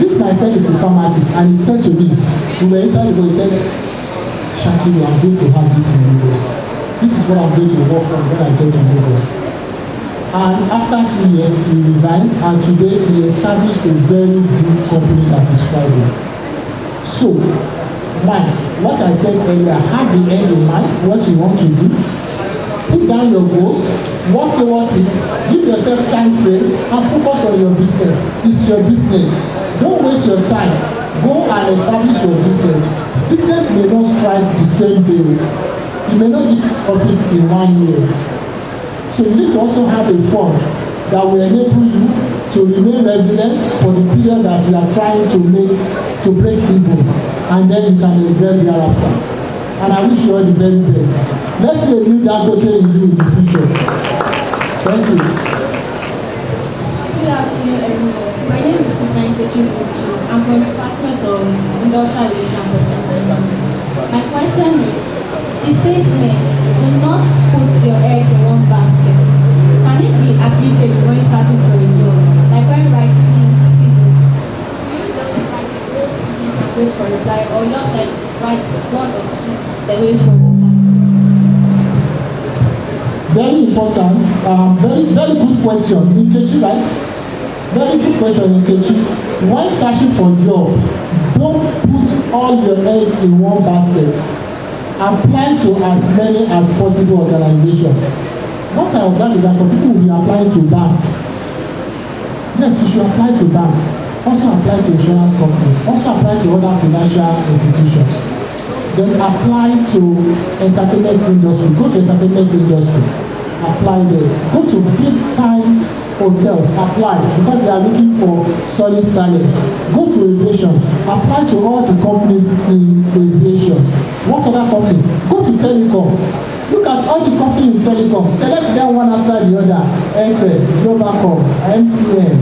This my friend is a pharmacist, and he said to me, we were inside the door, he said, Shakiru, I'm going to have this in Lagos. This is what I'm going to work on when I get to Lagos. And after 2 years, he resigned, and today he established a very good company that is thriving. So, what I said earlier, have the end in mind, what you want to do. Put down your goals, work towards it, give yourself time frame, and focus on your business. It's your business. Don't waste your time. Go and establish your business. Business may not strive the same day. You may not give profit in 1 year. So you need to also have a fund that will enable you to remain resilient for the period that you are trying to break even, and then you can excel thereafter. And I wish you all the very best. Let's see a new Dangote in you in the future. Thank you. Good afternoon, everyone. My name is Ago-Iwoye. I'm from the Department of Industrial Relations and Economics. My question is, the statement, do not put your eggs in one basket. Can it be applicable when searching for a job? Like when writing CVs, do you just write those CVs and wait for reply, or just like write one or two, then wait for reply? Very important, very good question. Nkechi, right? Very good question, Nkechi. When searching for job, don't put all your eggs in one basket. Apply to as many as possible organizations. What I observe is that some people will be applying to banks. Yes, you should apply to banks. Also apply to insurance companies. Also apply to other financial institutions. Then apply to entertainment industry. Go to entertainment industry. Apply there. Go to big time hotels. Apply because they are looking for solid talent. Go to aviation. Apply to all the companies in aviation. What other company? Go to telecom. Look at all the companies in telecom. Select them one after the other. Airtel, Globacom, MTN.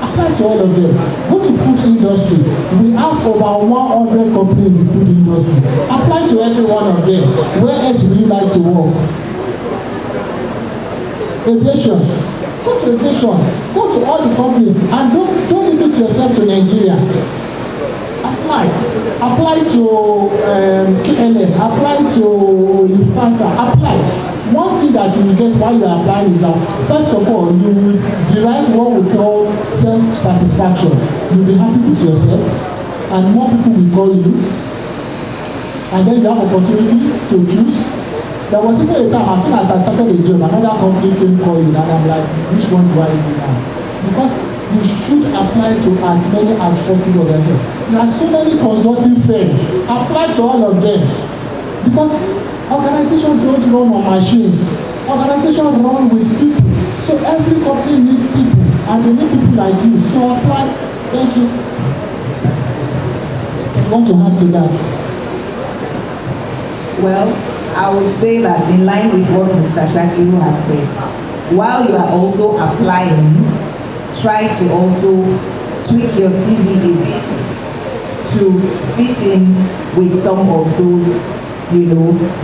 Apply to all of them. Go to food industry. We have over 100 companies in the food industry. Apply to every one of them. Where else would you like to work? Aviation. Go to aviation. Go to all the companies and don't limit yourself to Nigeria. Apply. Apply to KLM. Apply to Lufthansa. Apply. One thing that you will get while you are applying is that, first of all, you will derive what we call self-satisfaction. You'll be happy with yourself, and more people will call you, and then you have opportunity to choose. There was even a time, as soon as I started a job, another company came call you, and I'm like, which one do I do now? Because you should apply to as many as possible. There are so many consulting firms. Apply to all of them. Because organizations don't run on machines. Organizations run with people. So every company needs people, and they need people like you. So apply. Thank you. I want to add to that. Well, I would say that in line with what Mr. Shakiru has said, while you are also applying, try to also tweak your CV a bit to fit in with some of those,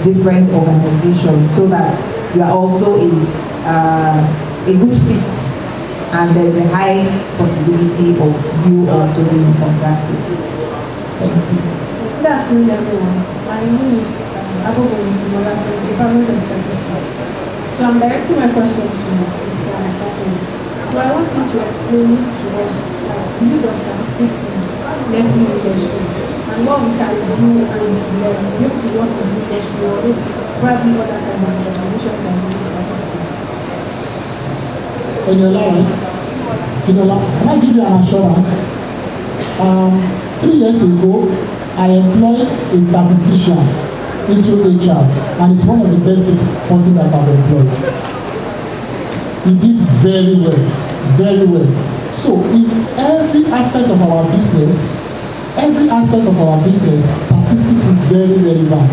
different organizations, so that you are also a good fit, and there's a high possibility of you also being contacted. Thank you. Good afternoon, everyone. My name is Ago-Iwoye from the Department of Statistics. So I'm directing my question to Mr. Shakiru. So I want you to explain to us the use of statistics in Nestle industry and what we can do and to be able to work with the industry or probably other kind of organizations that use statistics. And you're right. Tinola, can I give you an assurance? 3 years ago, I employed a statistician into HR, and it's one of the best person that I've employed. He did very well, very well. So in every aspect of our business, statistics is very relevant.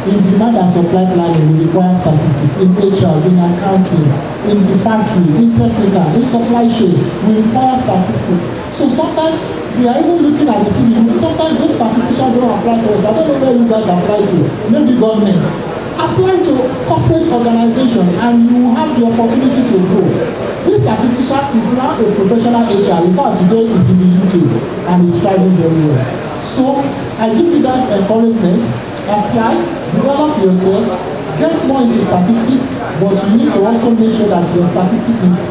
In demand and supply planning, we require statistics. In HR, in accounting, in the factory, in technical, in supply chain, we require statistics. So sometimes we are even looking at the CV. Sometimes those statisticians don't apply to us. I don't know where you guys apply to. Maybe government. Apply to corporate organization, and you will have the opportunity to grow. This statistician is now a professional HR. In fact, today is in the UK and is striving very well. So I give you that encouragement. Apply, develop yourself, get more into statistics, but you need to also make sure that your statistics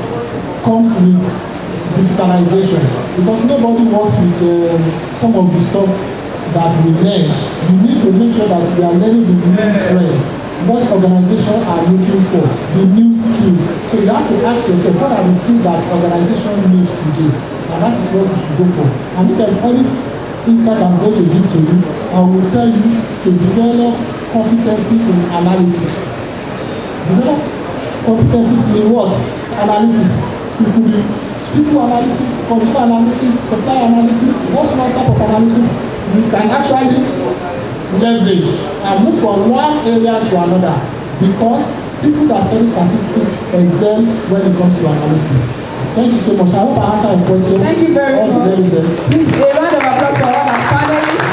comes with digitalization, because nobody works with some of the stuff that we learn. You need to make sure that we are learning the new trend, what organizations are looking for, the new skills. So you have to ask yourself, what are the skills that organizations need today? And that is what you should go for. And if there's any insight I'm going to give to you, I will tell you to develop competency in analytics. Develop competencies in what? Analytics. It could be people analytics, consumer analytics, supply analytics, what type of analytics you can actually leverage and move from one area to another, because people that study statistics excel when it comes to analytics. Thank you so much. I hope I answered your question. Thank you very much. Please, a round of applause for all our panelists.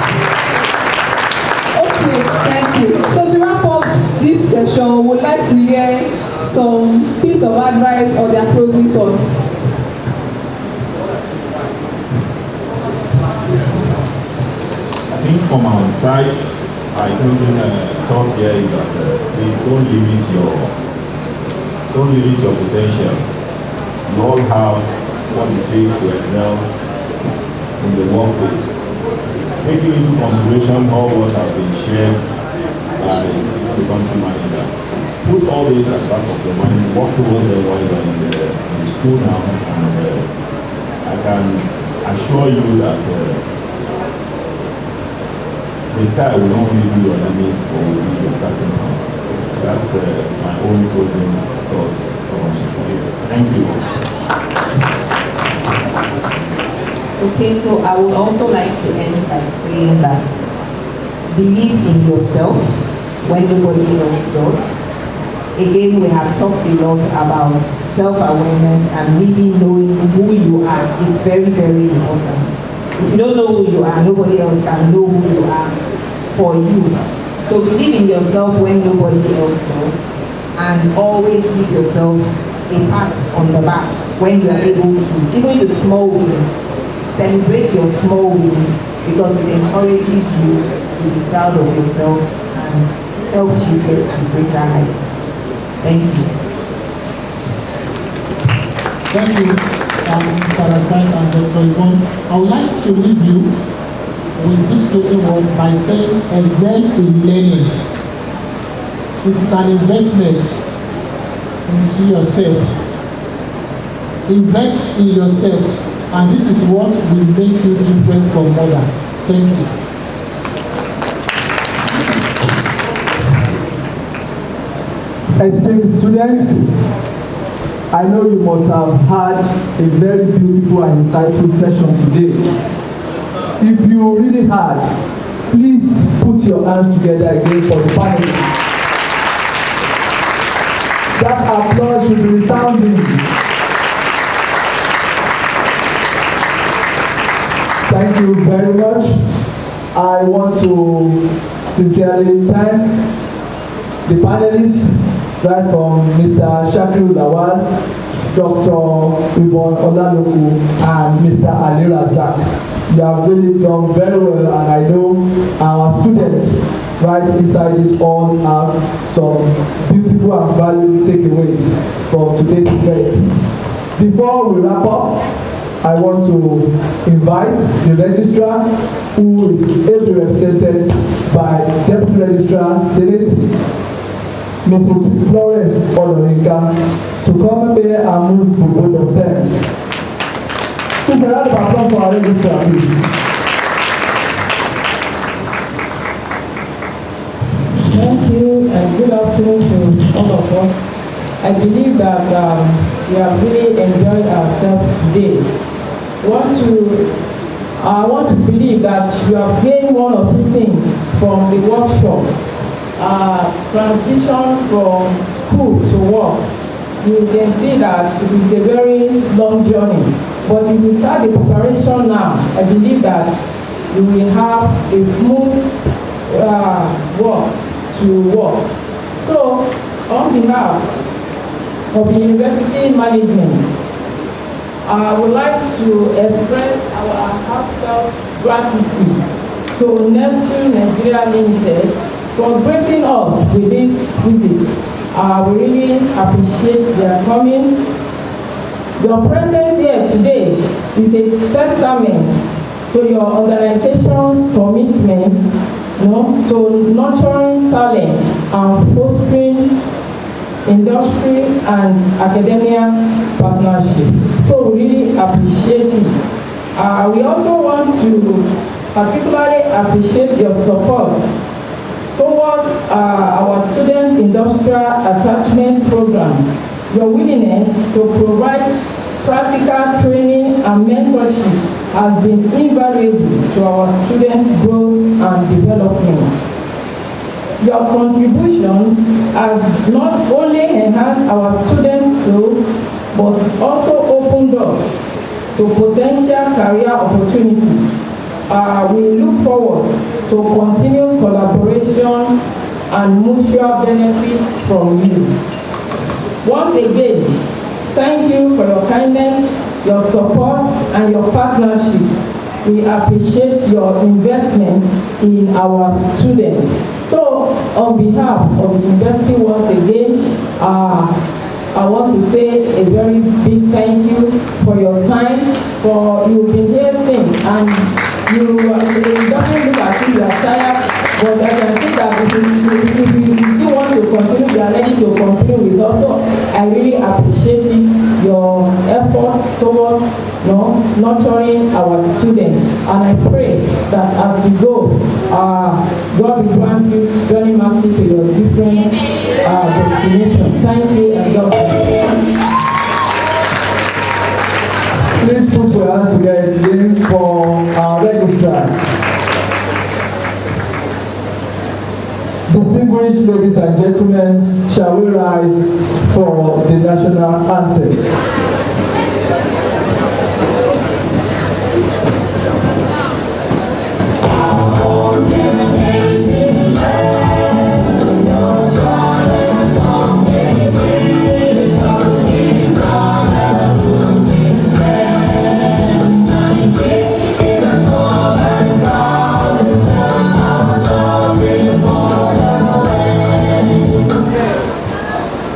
Okay, thank you. So to wrap up this session, we would like to hear some piece of advice or their closing thoughts. I think from our side, our closing thoughts here is that don't limit your potential. You all have what it takes to excel in the workplace. Taking into consideration all what has been shared by the country manager. Put all this at the back of your mind, work towards them while you're in the school now, and I can assure you that the sky will not only be your limits, but will be your starting point. That's my own closing thoughts from today. Thank you. Okay, so I would also like to end by saying that believe in yourself when nobody else does. Again, we have talked a lot about self-awareness and really knowing who you are. It's very, very important. If you don't know who you are, nobody else can know who you are for you. So believe in yourself when nobody else does, and always give yourself a pat on the back when you are able to, even the small wins. Celebrate your small wins because it encourages you to be proud of yourself and helps you get to greater heights. Thank you. Thank you, Mr. Rakai and Dr. Yvonne. I would like to leave you with this closing word by saying, excel in learning. It is an investment into yourself. Invest in yourself, and this is what will make you different from others. Thank you. Esteemed students, I know you must have had a very beautiful and insightful session today. If you really had, please put your hands together again for the panelists. That applause should be resounding. Thank you very much. I want to sincerely thank the panelists, right from Mr. Shakiru Lawal, Dr. Yvonne Olaloku, and Mr. Ali Razak. You have really done very well, and I know our students right inside this hall have some beautiful and valuable takeaways from today's event. Before we wrap up, I want to invite the registrar, who is ably represented by Deputy Registrar Senate, Mrs. Florence Odonika, to come up here and move the vote of thanks. Please a round of applause for our registrar, please. Thank you and good afternoon to all of us. I believe that we have really enjoyed ourselves today. I want to believe that you have gained one or two things from the workshop. Transition from school to work, you can see that it is a very long journey. But if you start the preparation now, I believe that you will have a smooth work to work. So, on behalf of the university management, I would like to express our heartfelt gratitude to Nestle Nigeria Limited for gracing us with this visit. We really appreciate their coming. Your presence here today is a testament to your organization's commitment, to nurturing talent and fostering industry and academia partnership. So we really appreciate it. We also want to particularly appreciate your support towards our students' industrial attachment program. Your willingness to provide practical training and mentorship has been invaluable to our students' growth and development. Your contribution has not only enhanced our students' skills, but also opened us to potential career opportunities. We look forward to continued collaboration and mutual benefit from you. Once again, thank you for your kindness, your support, and your partnership. We appreciate your investment in our students. So, on behalf of the university, once again, I want to say a very big thank you for your time. and it doesn't look as if you are tired, but I can see that if you still want to continue, you are ready to continue with us. So I really appreciate your efforts towards nurturing our students, and I pray that as you go, God will grant you very mercy to your different destinations. Thank you, and God bless you. Please put your hands together again for our registrar. Distinguished ladies and gentlemen, shall we rise for the national anthem?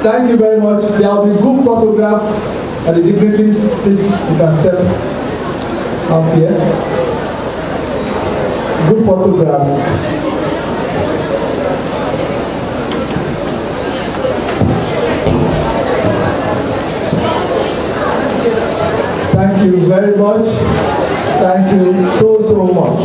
Thank you very much. There will be good photograph at the dignitaries. Please, you can step out here. Good photographs. Thank you very much. Thank you so much.